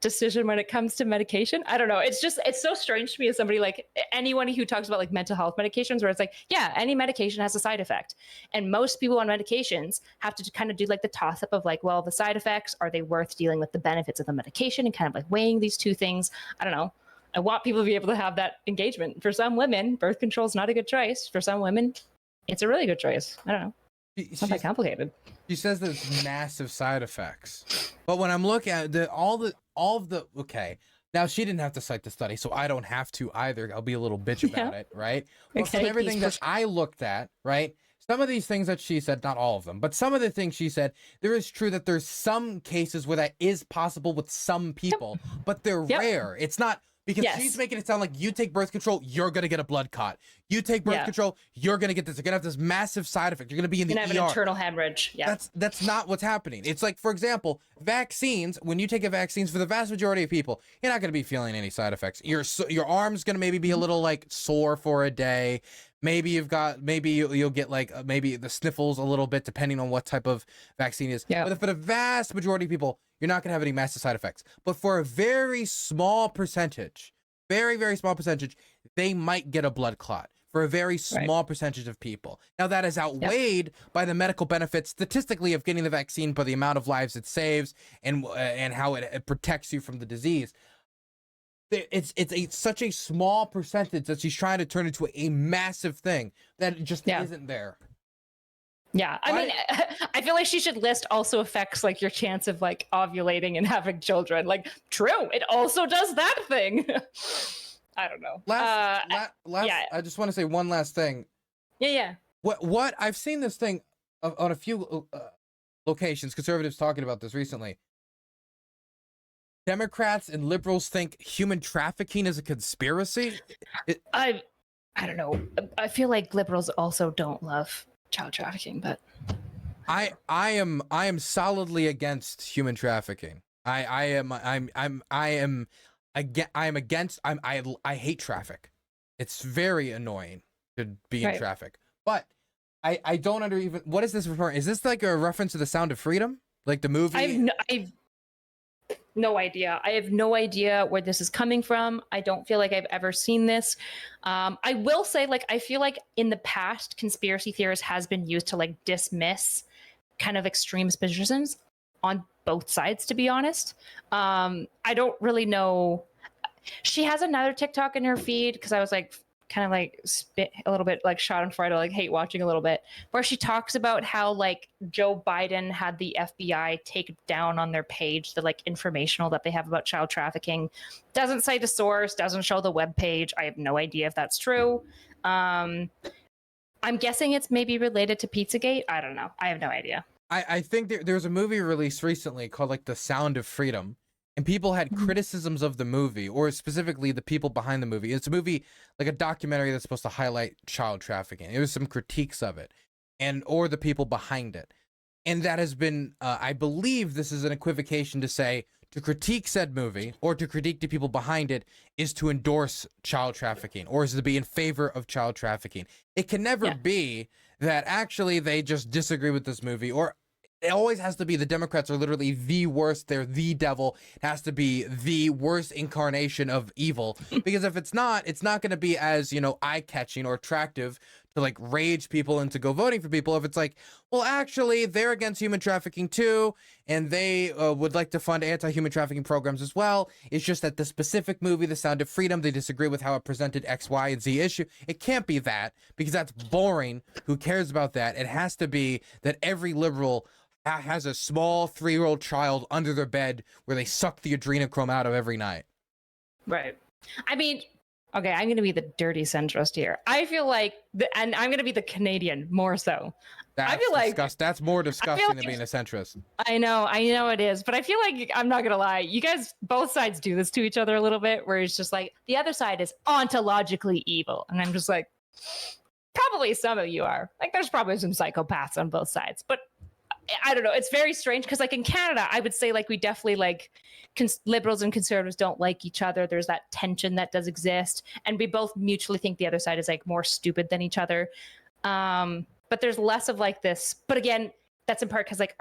decision when it comes to medication. I don't know. It's so strange to me as somebody like anyone who talks about like mental health medications, where it's like, yeah, any medication has a side effect. And most people on medications have to kind of do like the toss up of like, well, the side effects, are they worth dealing with the benefits of the medication, and kind of like weighing these two things. I don't know. I want people to be able to have that engagement. For some women, birth control is not a good choice. For some women, it's a really good choice. I don't know. It's not that complicated. She says there's massive side effects, but when I'm looking at okay, now she didn't have to cite the study, so I don't have to either. I'll be a little bitch about it, right? But Okay, from everything that I looked at, right, some of these things that she said, not all of them, but some of the things she said, there is true that there's some cases where that is possible with some people, but they're rare. It's not. Because she's making it sound like you take birth control, you're going to get a blood clot. You take birth control, you're going to get this. You're going to have this massive side effect. You're going to be in the ER. You're going to have an internal hemorrhage. Yeah. That's not what's happening. It's like, for example, vaccines. When you take a vaccine, for the vast majority of people, you're not going to be feeling any side effects. Your arm's going to maybe be a little like sore for a day. Maybe you'll get like maybe the sniffles a little bit depending on what type of vaccine it is. Yeah. But for the vast majority of people, you're not going to have any massive side effects. But for a very small percentage, very, very small percentage, they might get a blood clot for a very small percentage of people. Now, that is outweighed by the medical benefits statistically of getting the vaccine, by the amount of lives it saves and how it protects you from the disease. It's such a small percentage that she's trying to turn into a massive thing that it just isn't there. Yeah, I mean, I feel like she should list also affects like your chance of like ovulating and having children. Like, true, it also does that thing. I don't know. I just want to say one last thing. Yeah. What I've seen this thing on a few locations, conservatives talking about this recently. Democrats and liberals think human trafficking is a conspiracy. I don't know. I feel like liberals also don't love child trafficking, but I am solidly against human trafficking. I hate traffic. It's very annoying to be in traffic. But I don't what is this referring? Is this like a reference to The Sound of Freedom? Like the movie? I've no idea. I have no idea where this is coming from. I don't feel like I've ever seen this. I will say, like, I feel like in the past, conspiracy theorists has been used to like dismiss kind of extreme positions on both sides, to be honest. I don't really know. She has another TikTok in her feed because I was like kind of like spit a little bit like schadenfreude, like hate watching a little bit, where she talks about how like Joe Biden had the FBI take down on their page the like informational that they have about child trafficking. Doesn't cite a source, doesn't show the web page. I have no idea if that's true. I'm guessing it's maybe related to Pizzagate. I don't know. I have no idea. I think there's a movie released recently called like The Sound of Freedom. And people had criticisms of the movie, or specifically the people behind the movie. It's a movie, like a documentary that's supposed to highlight child trafficking. It was some critiques of it, or the people behind it. And that has been, I believe this is an equivocation to say, to critique said movie, or to critique the people behind it, is to endorse child trafficking, or is to be in favor of child trafficking. It can never be that actually they just disagree with this movie, or it always has to be the Democrats are literally the worst. They're the devil. It has to be the worst incarnation of evil. Because if it's not going to be as, eye-catching or attractive to like rage people into go voting for people if it's like, well, actually they're against human trafficking too, and they would like to fund anti-human trafficking programs as well. It's just that the specific movie, The Sound of Freedom, they disagree with how it presented X, Y, and Z issue. It can't be that, because that's boring. Who cares about that? It has to be that every liberal has a small 3-year-old child under their bed where they suck the adrenochrome out of every night. Right. I mean, okay, I'm going to be the dirty centrist here. I feel like, and I'm going to be the Canadian more so. I feel like that's more disgusting than being a centrist. I know it is, but I feel like, I'm not going to lie, you guys, both sides do this to each other a little bit, where it's just like, the other side is ontologically evil. And I'm just like, probably some of you are. Like, there's probably some psychopaths on both sides, but I don't know. It's very strange because, like, in Canada, I would say, like, we definitely, like, liberals and conservatives don't like each other. There's that tension that does exist, and we both mutually think the other side is, like, more stupid than each other. But there's less of, like, this. But again, that's in part because, like,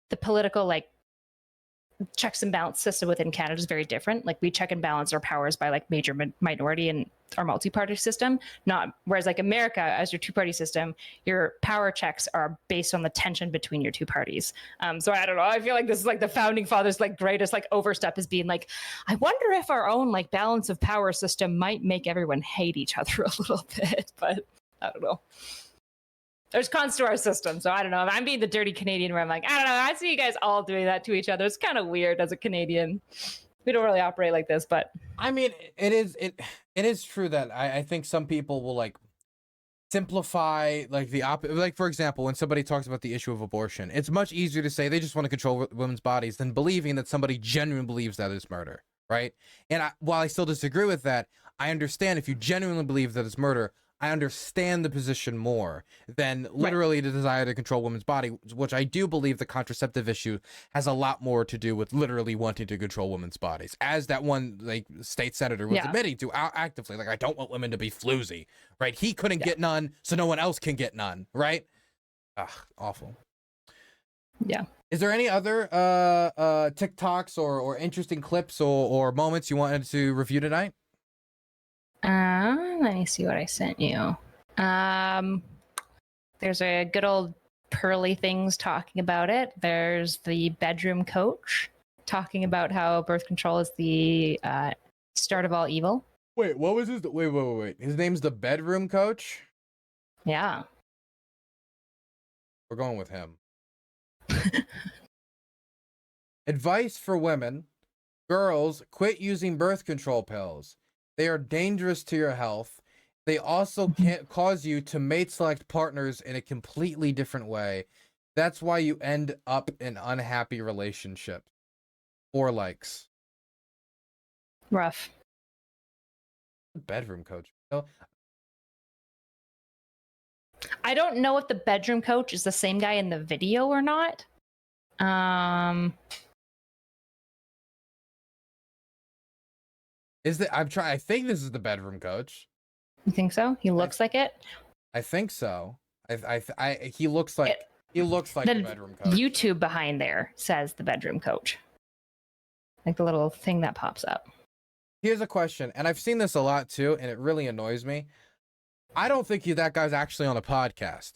the political, like, checks and balance system within Canada is very different. Like, we check and balance our powers by, like, major minority and our multi-party system, whereas like America, as your two-party system, your power checks are based on the tension between your two parties. So I don't know, I feel like this is like the founding fathers like greatest like overstep, is being like, I wonder if our own like balance of power system might make everyone hate each other a little bit. But I don't know, there's cons to our system. So I don't know, I'm being the dirty Canadian where I'm like, I don't know, I see you guys all doing that to each other. It's kind of weird as a Canadian. We don't really operate like this, but I mean, it is true that I think some people will like simplify like like, for example, when somebody talks about the issue of abortion, it's much easier to say they just want to control women's bodies than believing that somebody genuinely believes that it's murder, right? And while I still disagree with that, I understand if you genuinely believe that it's murder. I understand the position more than literally the desire to control women's body, which I do believe the contraceptive issue has a lot more to do with literally wanting to control women's bodies, as that one like state senator was admitting to actively. Like, I don't want women to be floozy, right? He couldn't get none, so no one else can get none, right? Ugh, awful. Yeah. Is there any other TikToks or interesting clips or moments you wanted to review tonight? Let me see what I sent you. There's a good old Pearly Things talking about it. There's the bedroom coach talking about how birth control is the start of all evil. Wait, what was his? Wait. His name's the bedroom coach? Yeah. We're going with him. Advice for women. Girls, quit using birth control pills. They are dangerous to your health. They also can cause you to mate select partners in a completely different way. That's why you end up in unhappy relationships. 4 likes. Rough. Bedroom coach. I don't know if the bedroom coach is the same guy in the video or not. I think this is the bedroom coach. You think so? He looks like it. I think so. He looks like the bedroom coach. YouTube behind there says the bedroom coach. Like the little thing that pops up. Here's a question, and I've seen this a lot too, and it really annoys me. I don't think that guy's actually on a podcast.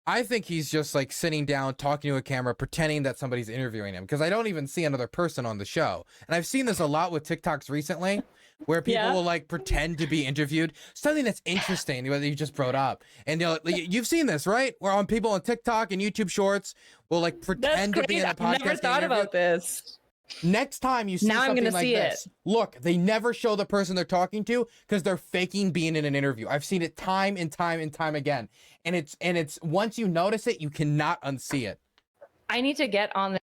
I think he's just like sitting down, talking to a camera, pretending that somebody's interviewing him, because I don't even see another person on the show. And I've seen this a lot with TikToks recently, where people will like pretend to be interviewed. Something that's interesting that you just brought up. And you've seen this, right? Where on people on TikTok and YouTube Shorts will like pretend to be in a podcast. I've never thought about this. Next time you see something like this, look, they never show the person they're talking to because they're faking being in an interview. I've seen it time and time and time again. And it's once you notice it, you cannot unsee it. I need to get on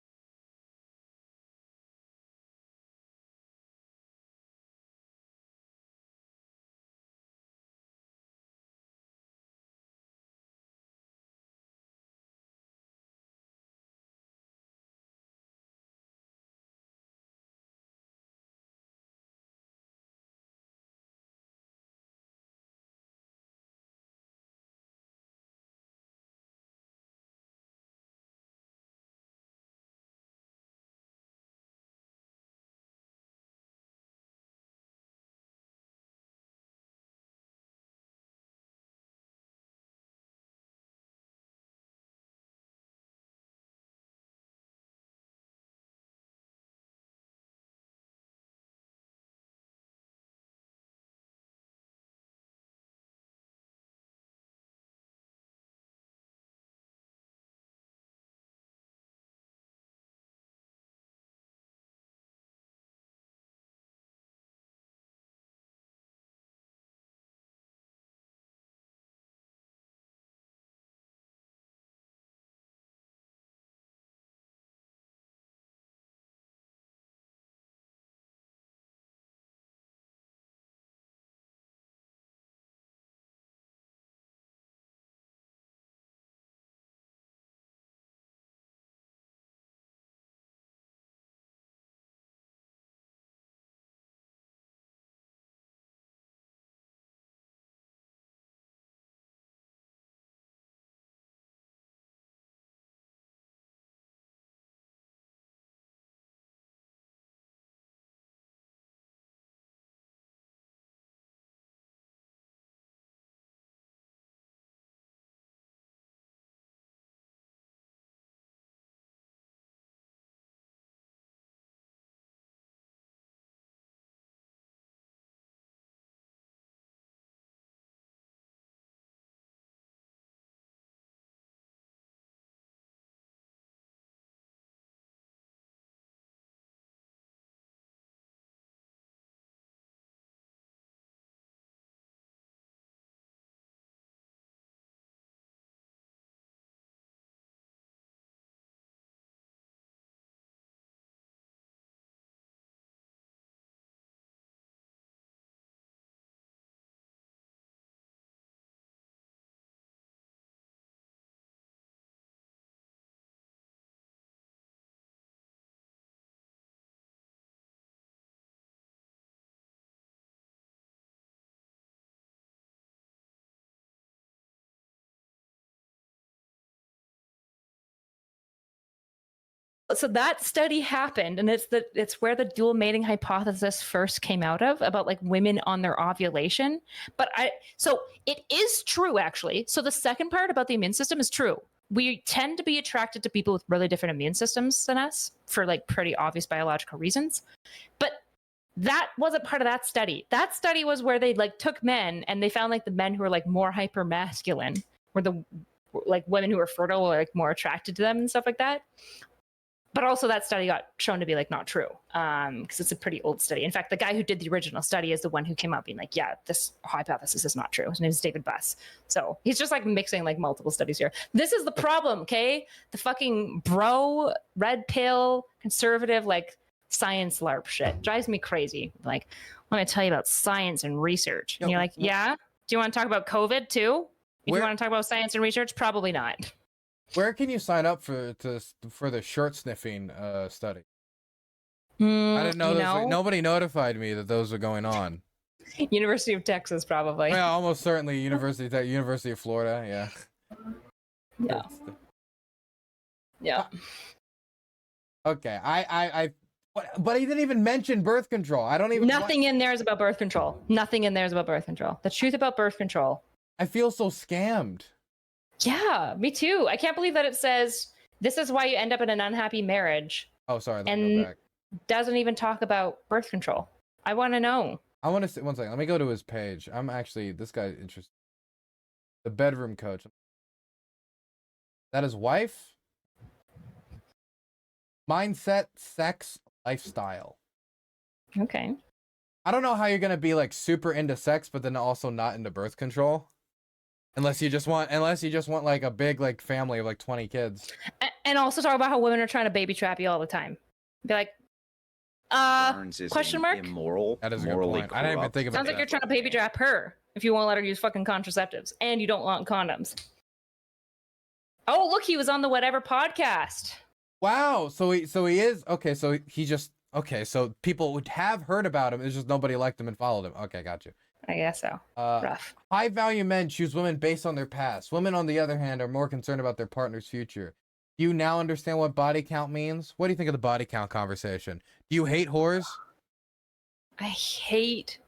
So that study happened, and it's where the dual mating hypothesis first came out of, about like women on their ovulation. So it is true, actually. So the second part about the immune system is true. We tend to be attracted to people with really different immune systems than us for like pretty obvious biological reasons. But that wasn't part of that study. That study was where they like took men and they found like the men who were like more hyper masculine were the like women who were fertile were like more attracted to them and stuff like that. But also that study got shown to be like not true, because it's a pretty old study. In fact, the guy who did the original study is the one who came out being like, yeah, this hypothesis is not true. His name is David Buss. So he's just like mixing like multiple studies here. This is the problem, okay? The fucking bro, red pill, conservative, like science LARP shit drives me crazy. Like, I want to tell you about science and research. And you're like, yeah? Do you want to talk about COVID too? If you want to talk about science and research, probably not. Where can you sign up for the shirt sniffing study? I didn't know. Like, nobody notified me that those were going on. University of Texas, probably. Yeah, almost certainly University of Florida. Yeah. Yeah. Okay. But he didn't even mention birth control. I don't even. Nothing in there is about birth control. Nothing in there is about birth control. The truth about birth control. I feel so scammed. Yeah, me too. I can't believe that it says this is why you end up in an unhappy marriage. Oh, sorry. Let me go back. Doesn't even talk about birth control. I want to know. I want to see. One second. Let me go to his page. I'm actually this guy's interested. The bedroom coach. That his wife. Mindset, sex, lifestyle. Okay. I don't know how you're gonna be like super into sex, but then also not into birth control. Unless you just want like a big like family of like 20 kids. And also talk about how women are trying to baby trap you all the time. Be like, question mark? Immoral. That is a good point. I didn't even think about that. Sounds like you're trying to baby trap her if you won't let her use fucking contraceptives and you don't want condoms. Oh, look, he was on the Whatever podcast. Wow. So he is okay. So he just okay. So people would have heard about him. It's just nobody liked him and followed him. Okay, got you. I guess so. Rough. High value men choose women based on their past. Women, on the other hand, are more concerned about their partner's future. Do you now understand what body count means? What do you think of the body count conversation? Do you hate whores? I hate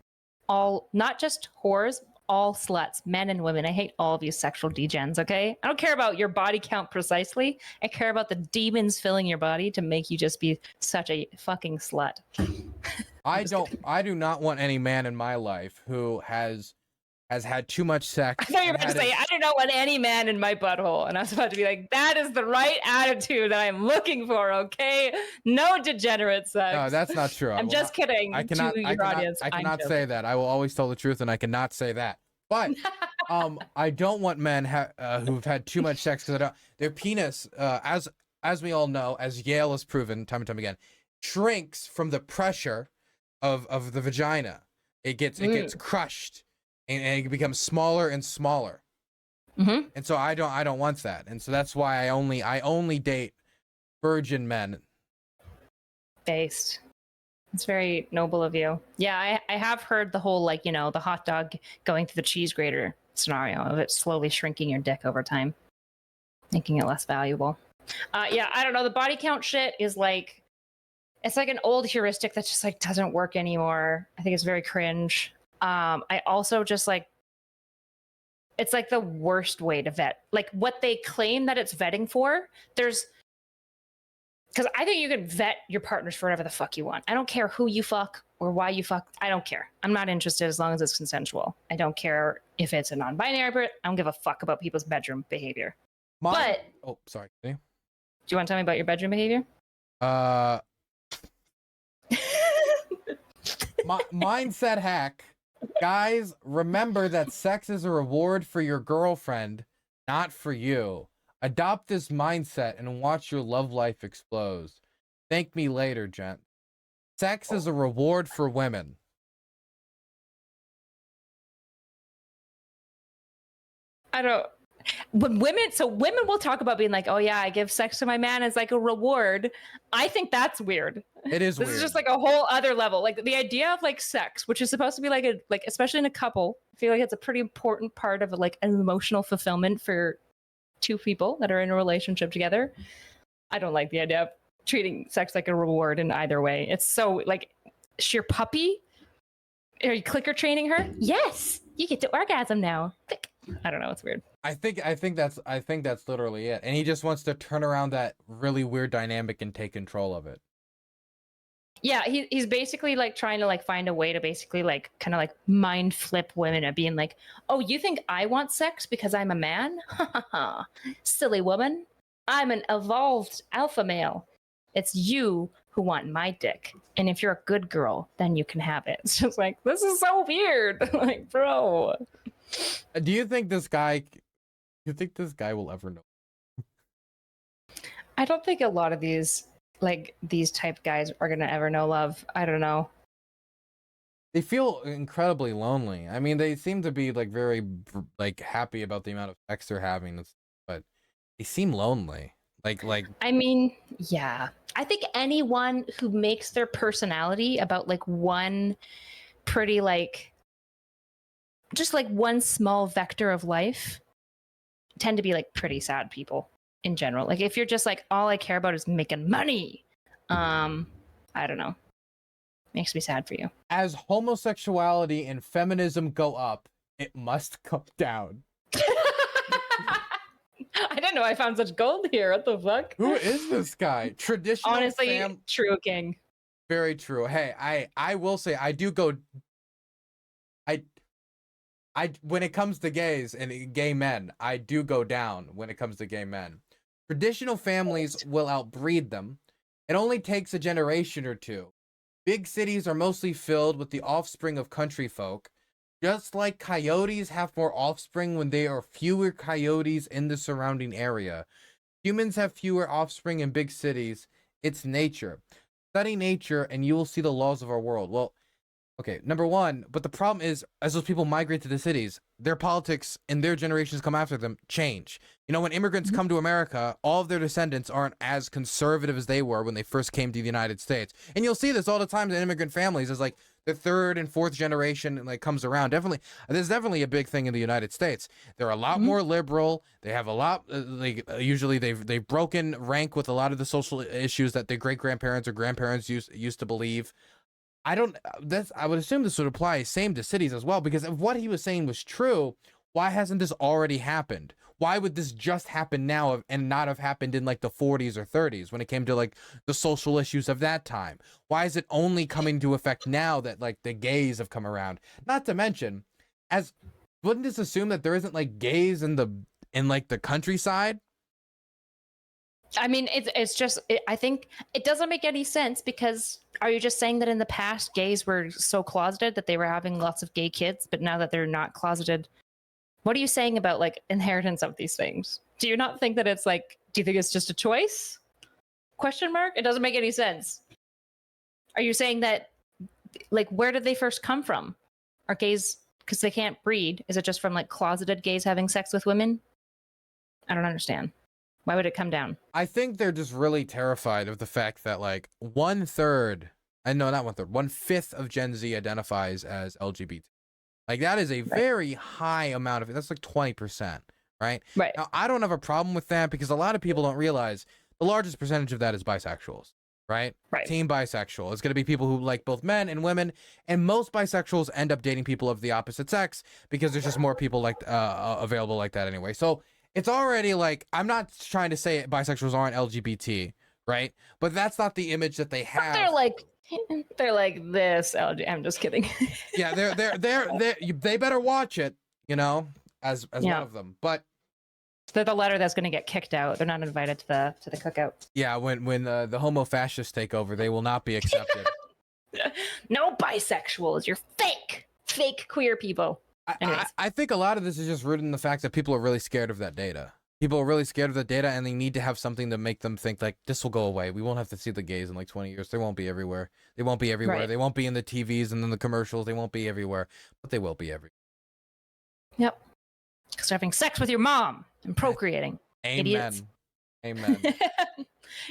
all, not just whores, all sluts, men and women. I hate all of you sexual degens, okay? I don't care about your body count precisely. I care about the demons filling your body to make you just be such a fucking slut. I do not want any man in my life who has had too much sex. I thought you were going to say, I do not want any man in my butthole. And I was about to be like, that is the right attitude that I'm looking for, okay? No degenerate sex. No, that's not true. I'm just kidding. I cannot say that. I will always tell the truth, and I cannot say that. But I don't want men who've had too much sex because their penis, as we all know, as Yale has proven time and time again, shrinks from the pressure of the vagina. It gets crushed and it becomes smaller and smaller. Mm-hmm. And so I don't want that. And so that's why I only date virgin men. Based. It's very noble of you. Yeah, I have heard the whole like, the hot dog going through the cheese grater scenario of it slowly shrinking your dick over time, making it less valuable. Yeah, I don't know. The body count shit is like, it's like an old heuristic that just like doesn't work anymore. I think it's very cringe. I also just like, it's like the worst way to vet. Like what they claim that it's vetting for, because I think you can vet your partners for whatever the fuck you want. I don't care who you fuck or why you fuck. I don't care. I'm not interested as long as it's consensual. I don't care if it's a non-binary person. I don't give a fuck about people's bedroom behavior. Oh, sorry. Do you want to tell me about your bedroom behavior? Mindset hack. Guys, remember that sex is a reward for your girlfriend, not for you. Adopt this mindset and watch your love life explode. Thank me later, gent. Sex is a reward for women. Women will talk about being like, oh yeah, I give sex to my man as like a reward. I think that's weird. It is weird. This is just like a whole other level. Like the idea of like sex, which is supposed to be like especially in a couple, I feel like it's a pretty important part of like an emotional fulfillment for two people that are in a relationship together. I don't like the idea of treating sex like a reward in either way. It's so like, sheer puppy. Are you clicker training her? Yes, you get to orgasm now. Click. I don't know. It's weird. I think that's literally it. And he just wants to turn around that really weird dynamic and take control of it. Yeah, he's basically like trying to like find a way to basically like kind of like mind flip women at being like, oh, you think I want sex because I'm a man? Silly woman. I'm an evolved alpha male. It's you who want my dick. And if you're a good girl, then you can have it. It's just like, this is so weird. Like, bro. Do you think this guy will ever know? I don't think a lot of these type guys are gonna ever know love. I don't know. They feel incredibly lonely. I mean, they seem to be like very like happy about the amount of sex they're having, but they seem lonely. Like I mean, yeah. I think anyone who makes their personality about like one pretty like just like one small vector of life tend to be like pretty sad people in general. Like if you're just like, all I care about is making money, I don't know, makes me sad for you. As homosexuality and feminism go up, it must come down. I didn't know I found such gold here. What the fuck? Who is this guy? Traditional Honestly, true king. Very true. Hey, I will say I do go. I when it comes to gays and gay men, I do go down when it comes to gay men. Traditional families will outbreed them. It only takes a generation or two. Big cities are mostly filled with the offspring of country folk. Just like coyotes have more offspring when there are fewer coyotes in the surrounding area. Humans have fewer offspring in big cities. It's nature. Study nature and you will see the laws of our world. Well, okay, number one, but the problem is, as those people migrate to the cities, their politics and their generations come after them change. You know, when immigrants come to America, all of their descendants aren't as conservative as they were when they first came to the United States. And you'll see this all the time in immigrant families, as like the third and fourth generation like comes around. There's definitely a big thing in the United States. They're a lot more liberal. They have a lot, usually they've broken rank with a lot of the social issues that their great-grandparents or grandparents used to believe. I would assume this would apply same to cities as well, because if what he was saying was true, why hasn't this already happened? Why would this just happen now and not have happened in like the 40s or 30s when it came to like the social issues of that time? Why is it only coming to effect now that like the gays have come around? Not to mention, wouldn't this assume that there isn't like gays in like the countryside? I mean, it's just, I think it doesn't make any sense, because are you just saying that in the past gays were so closeted that they were having lots of gay kids, but now that they're not closeted, what are you saying about like inheritance of these things? Do you not think that it's like, do you think it's just a choice? Question mark? It doesn't make any sense. Are you saying that like, where did they first come from? Are gays, because they can't breed, is it just from like closeted gays having sex with women? I don't understand. Why would it come down? I think they're just really terrified of the fact that like 1/3, and no, not 1/3, 1/5 of Gen Z identifies as LGBT. Like that is a very high amount of it. That's like 20%, right? Right. Now, I don't have a problem with that, because a lot of people don't realize the largest percentage of that is bisexuals, right? Right. Team bisexual. It's going to be people who like both men and women, and most bisexuals end up dating people of the opposite sex because there's just more people like available like that anyway. So it's already like, I'm not trying to say bisexuals aren't LGBT, right? But that's not the image that they have. They're like this. I'm just kidding. Yeah, they better watch it, you know, as one of them. But they're the letter that's going to get kicked out. They're not invited to the cookout. Yeah, when the homo fascists take over, they will not be accepted. No bisexuals. You're fake queer people. I think a lot of this is just rooted in the fact that people are really scared of that data. People are really scared of the data, and they need to have something to make them think like, this will go away. We won't have to see the gays in like 20 years. They won't be everywhere. They won't be everywhere. Right. They won't be in the TVs and in the commercials. They won't be everywhere, but they will be everywhere. Yep. Because they're having sex with your mom and procreating. Amen. Idiots. Amen.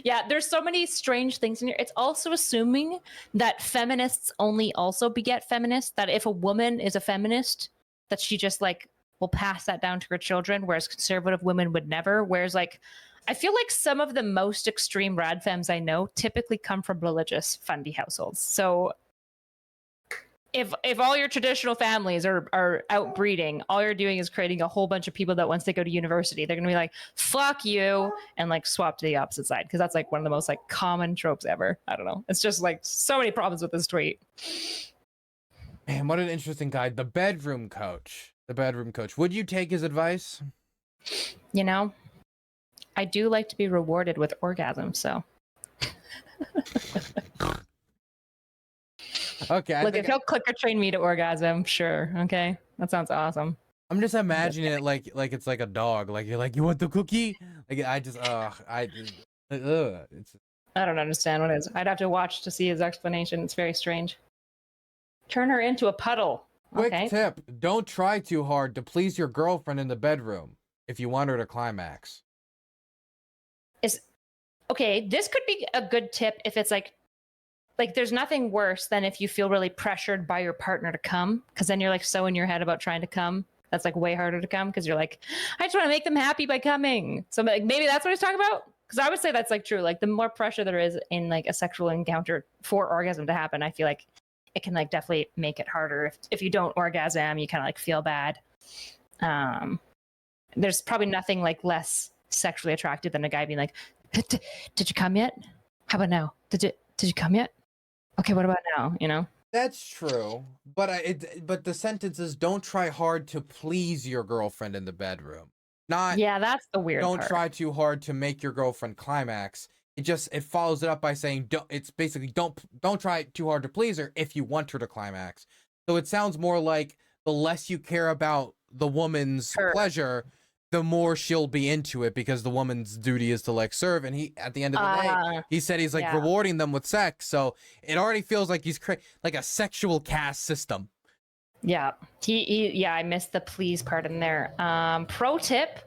Yeah, there's so many strange things in here. It's also assuming that feminists only also beget feminists, that if a woman is a feminist, that she just like will pass that down to her children, whereas conservative women would never. Whereas like I feel like some of the most extreme rad femmes I know typically come from religious fundy households. So if all your traditional families are outbreeding, all you're doing is creating a whole bunch of people that once they go to university, they're gonna be like, fuck you, and like swap to the opposite side. Cause that's like one of the most like common tropes ever. I don't know. It's just like so many problems with this tweet. Man, what an interesting guy. The bedroom coach. The bedroom coach. Would you take his advice? You know, I do like to be rewarded with orgasm, so. Okay. Look, if he'll clicker train me to orgasm, sure. Okay. That sounds awesome. I'm just imagining it like it's like a dog. Like you're like, you want the cookie? Like it's I don't understand what it is. I'd have to watch to see his explanation. It's very strange. Turn her into a puddle. Quick Okay. tip. Don't try too hard to please your girlfriend in the bedroom if you want her to climax. Okay, this could be a good tip if it's like there's nothing worse than if you feel really pressured by your partner to come, because then you're like so in your head about trying to come. That's like way harder to come because you're like, I just want to make them happy by coming. So like maybe that's what he's talking about. Because I would say that's like true. Like the more pressure there is in like a sexual encounter for orgasm to happen, I feel like it can like definitely make it harder. If you don't orgasm, you kind of like feel bad. There's probably nothing like less sexually attractive than a guy being like, did you come yet? How about now? Did you come yet? Okay, what about now? You know? That's true, but but the sentence is don't try hard to please your girlfriend in the bedroom. Not Yeah, that's the weird don't part. try too hard to make your girlfriend climax. It follows it up by saying it's basically don't try too hard to please her if you want her to climax. So it sounds more like the less you care about the woman's pleasure, the more she'll be into it, because the woman's duty is to like serve, and he at the end of the day he said he's like rewarding them with sex, so it already feels like he's like a sexual caste system. Yeah, I missed the please part in there. Pro tip,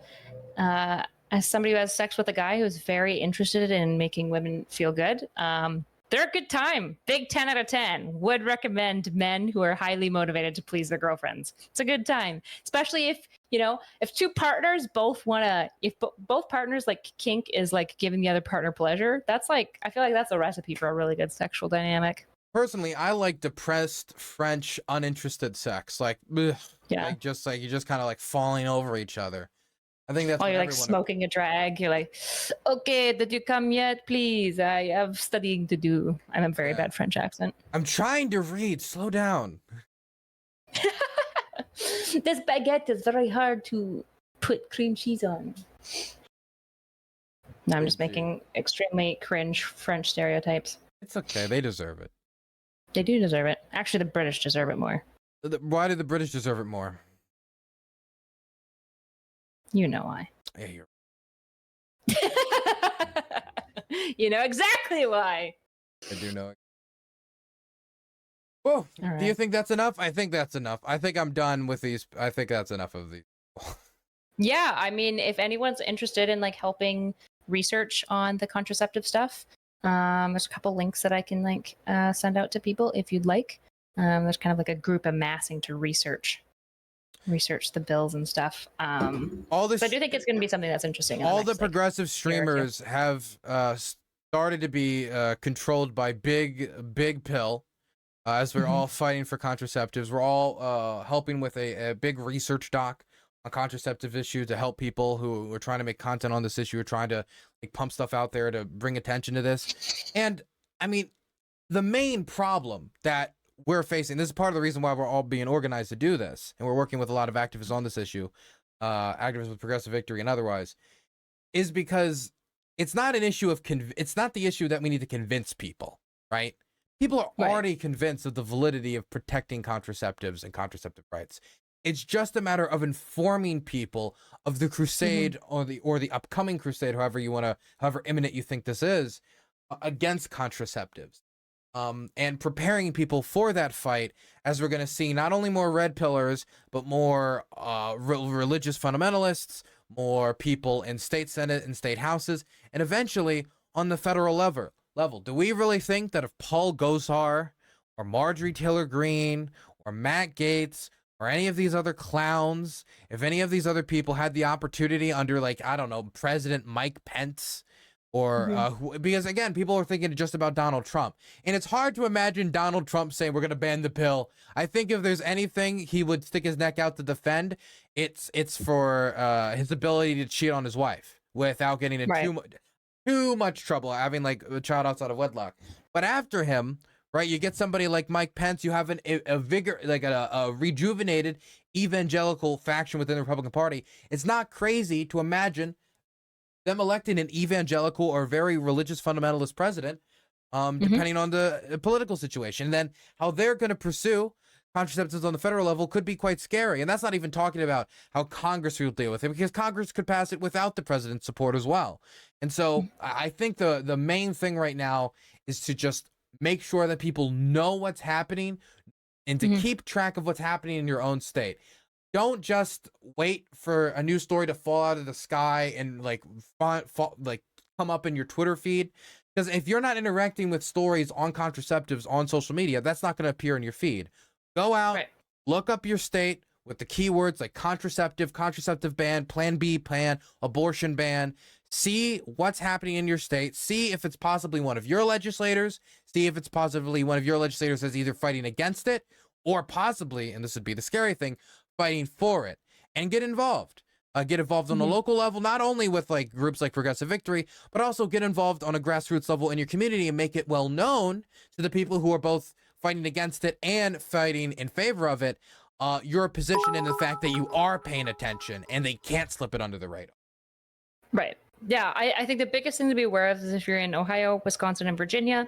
as somebody who has sex with a guy who's very interested in making women feel good, they're a good time. Big 10 out of 10. Would recommend men who are highly motivated to please their girlfriends. It's a good time, especially if, you know, if two partners both want to, if both partners like kink is like giving the other partner pleasure, that's like, I feel like that's a recipe for a really good sexual dynamic. Personally, I like depressed French uninterested sex. Like, ugh, yeah, like you just kind of like falling over each other. I think that's while you're like smoking a drag. You're like, okay, did you come yet? Please, I have studying to do. I'm a very bad French accent. I'm trying to read. Slow down. This baguette is very hard to put cream cheese on. No, I'm just making extremely cringe French stereotypes. It's okay. They deserve it. They do deserve it. Actually, the British deserve it more. Why do the British deserve it more? You know why. Yeah, you're... You know exactly why. I do know. Well, do you think that's enough? I think that's enough. I think I'm done with these. I think that's enough of these. Yeah, I mean, if anyone's interested in like helping research on the contraceptive stuff, there's a couple links that I can like send out to people if you'd like. There's kind of like a group amassing to research the bills and stuff. All this, so I do think it's going to be something that's interesting. All the progressive streamers have started to be controlled by big pill. As we're all fighting for contraceptives, we're all helping with a big research doc on contraceptive issues to help people who are trying to make content on this issue, or trying to like pump stuff out there to bring attention to this. And I mean, the main problem that we're facing, this is part of the reason why we're all being organized to do this, and we're working with a lot of activists on this issue, activists with Progressive Victory and otherwise, is because it's not an issue of it's not the issue that we need to convince people, right? People are already convinced of the validity of protecting contraceptives and contraceptive rights. It's just a matter of informing people of the crusade or the upcoming crusade, however imminent you think this is, against contraceptives. And preparing people for that fight, as we're going to see not only more red pillars, but more religious fundamentalists, more people in state senate and state houses, and eventually on the federal level. Do we really think that if Paul Gosar or Marjorie Taylor Greene or Matt Gaetz or any of these other clowns, if any of these other people had the opportunity under, like, I don't know, President Mike Pence, or because again, people are thinking just about Donald Trump, and it's hard to imagine Donald Trump saying we're going to ban the pill. I think if there's anything he would stick his neck out to defend, it's for his ability to cheat on his wife without getting in too much trouble, having like a child outside of wedlock. But after him, right, you get somebody like Mike Pence, you have a rejuvenated evangelical faction within the Republican Party. It's not crazy to imagine them electing an evangelical or very religious fundamentalist president, depending on the political situation. And then how they're going to pursue contraceptives on the federal level could be quite scary. And that's not even talking about how Congress will deal with it, because Congress could pass it without the president's support as well. And so I think the main thing right now is to just make sure that people know what's happening and to keep track of what's happening in your own state. Don't just wait for a new story to fall out of the sky and like come up in your Twitter feed. Because if you're not interacting with stories on contraceptives on social media, that's not going to appear in your feed. Go out, look up your state with the keywords like contraceptive ban, Plan B ban, abortion ban. See what's happening in your state. See if it's possibly one of your legislators. See if it's possibly one of your legislators that's either fighting against it or possibly, and this would be the scary thing, fighting for it. And get involved. Get involved on a local level, not only with like groups like Progressive Victory, but also get involved on a grassroots level in your community and make it well known to the people who are both fighting against it and fighting in favor of it, your position in the fact that you are paying attention and they can't slip it under the radar. Right. Yeah, I think the biggest thing to be aware of is if you're in Ohio, Wisconsin, and Virginia,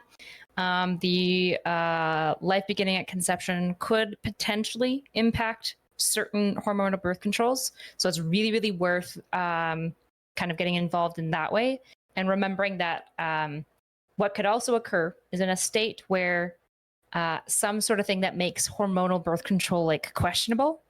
the life beginning at conception could potentially impact certain hormonal birth controls. So it's really, really worth kind of getting involved in that way. And remembering that what could also occur is in a state where some sort of thing that makes hormonal birth control like questionable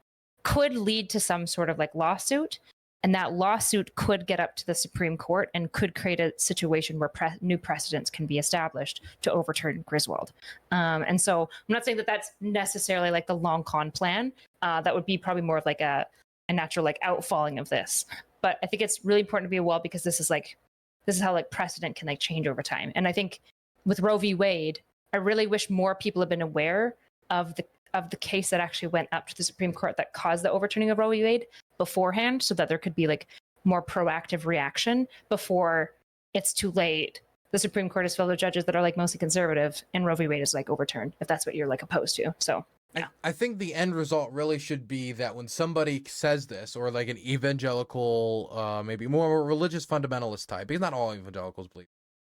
could lead to some sort of like lawsuit. And that lawsuit could get up to the Supreme Court and could create a situation where new precedents can be established to overturn Griswold. And so I'm not saying that that's necessarily like the long con plan. That would be probably more of like a natural like outfalling of this. But I think it's really important to be aware because this is how like precedent can like change over time. And I think with Roe v. Wade, I really wish more people have been aware of the case that actually went up to the Supreme Court that caused the overturning of Roe v. Wade beforehand, so that there could be like more proactive reaction before it's too late. The Supreme Court is filled with judges that are like mostly conservative, and Roe v. Wade is like overturned, if that's what you're like opposed to. So yeah. I think the end result really should be that when somebody says this, or like an evangelical, maybe more religious fundamentalist type, because not all evangelicals believe,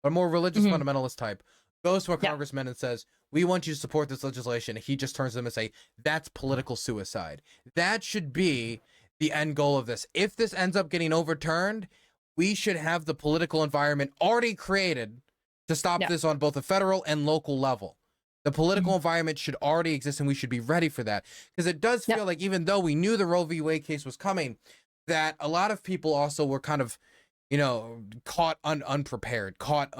but a more religious fundamentalist type, goes to a congressman and says, we want you to support this legislation. He just turns to them and say, that's political suicide. That should be the end goal of this. If this ends up getting overturned, we should have the political environment already created to stop this on both a federal and local level. The political environment should already exist, and we should be ready for that. Because it does feel like, even though we knew the Roe v. Wade case was coming, that a lot of people also were kind of, caught unprepared, caught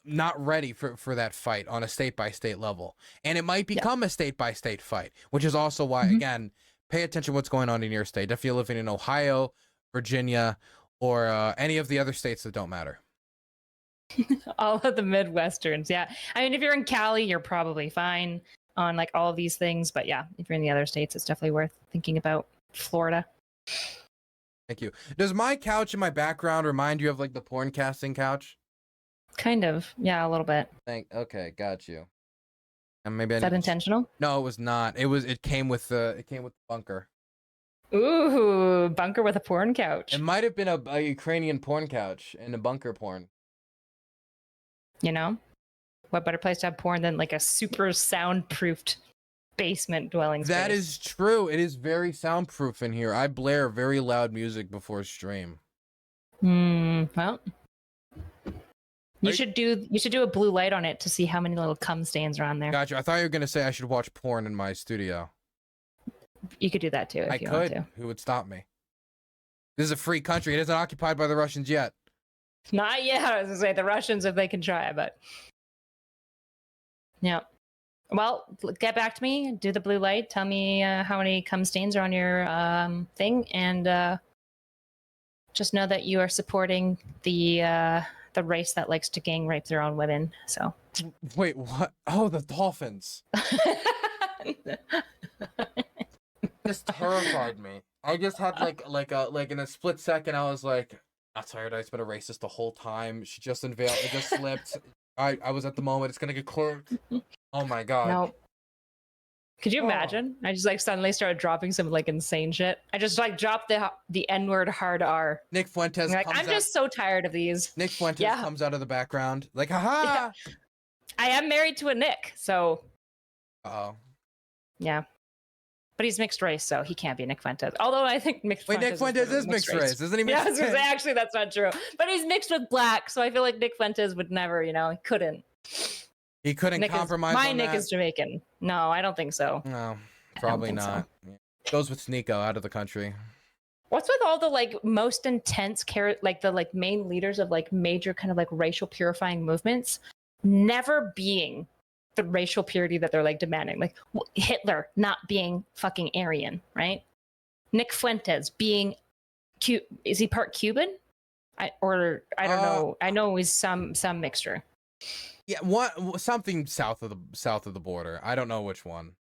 not ready for that fight on a state-by-state level. And it might become a state-by-state fight, which is also why, again, pay attention to what's going on in your state. If you're living in Ohio, Virginia, or any of the other states that don't matter. All of the Midwesterns, yeah. I mean, if you're in Cali, you're probably fine on like all of these things. But yeah, if you're in the other states, it's definitely worth thinking about. Florida. Thank you. Does my couch in my background remind you of like the porn casting couch? Kind of, yeah, a little bit. Okay, got you. And maybe Is that intentional? No, it was not. It came with the bunker. Ooh, bunker with a porn couch. It might have been a Ukrainian porn couch and a bunker porn. What better place to have porn than like a super soundproofed basement dwelling space? That is true. It is very soundproof in here. I blare very loud music before stream. Well, you should do a blue light on it to see how many little cum stains are on there. Gotcha. I thought you were gonna say I should watch porn in my studio. You could do that too if you want to. Who would stop me? This is a free country. It isn't occupied by the Russians yet. Not yet. I was gonna say the Russians if they can try, but yeah. Well, get back to me. Do the blue light. Tell me how many cum stains are on your thing, and just know that you are supporting the race that likes to gang rape their own women. So. Wait, what? Oh, the dolphins. This terrified me. I just had like in a split second, I was like, NotSoErudite's been a racist the whole time. She just unveiled. It just slipped. I was at the moment. It's gonna get clerked. Oh my god. No. Could you imagine? I just like suddenly started dropping some like insane shit. I just like dropped the N-word hard R. Nick Fuentes. Like, I'm just so tired of these. Nick Fuentes comes out of the background like, haha. Yeah. I am married to a Nick, so. Oh. Yeah. But he's mixed race, so he can't be Nick Fuentes. Although I think Nick Fuentes is mixed race. Isn't he mixed race? Yeah, actually, that's not true. But he's mixed with black, so I feel like Nick Fuentes would never, he couldn't. He couldn't compromise my on Nick that? is Jamaican. No, I don't think so. No, probably not. So. Yeah. Goes with Sneako out of the country. What's with all the like most intense like the like main leaders of like major kind of like racial purifying movements never being the racial purity that they're like demanding? Like Hitler not being fucking Aryan, right? Nick Fuentes being is he part Cuban? I don't know. I know he's some mixture. Yeah, something south of the border. I don't know which one.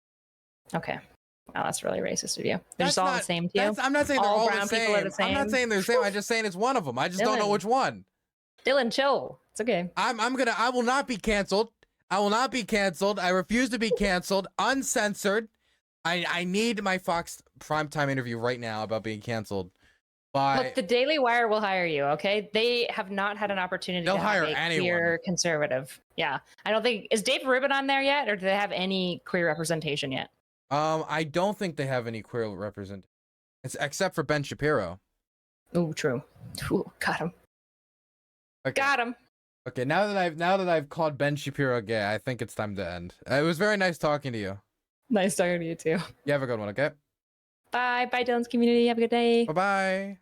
Okay. Oh, that's really racist of you. They're just all the same to you. I'm not saying they're all brown the same. people are the same. I'm not saying they're the same. I'm just saying it's one of them. I just don't know which one. Dylan, chill. It's okay. I will not be canceled. I will not be canceled. I refuse to be canceled. Uncensored. I need my Fox primetime interview right now about being canceled. Look, the Daily Wire will hire you, okay? They have not had an opportunity to hire a queer conservative. Yeah. I don't think... Is Dave Rubin on there yet, or do they have any queer representation yet? I don't think they have any queer representation. Except for Ben Shapiro. Oh, true. Ooh, got him. Okay. Got him. Okay, now that I've called Ben Shapiro gay, I think it's time to end. It was very nice talking to you. Nice talking to you, too. You have a good one, okay? Bye. Bye, Dylan's community. Have a good day. Bye-bye.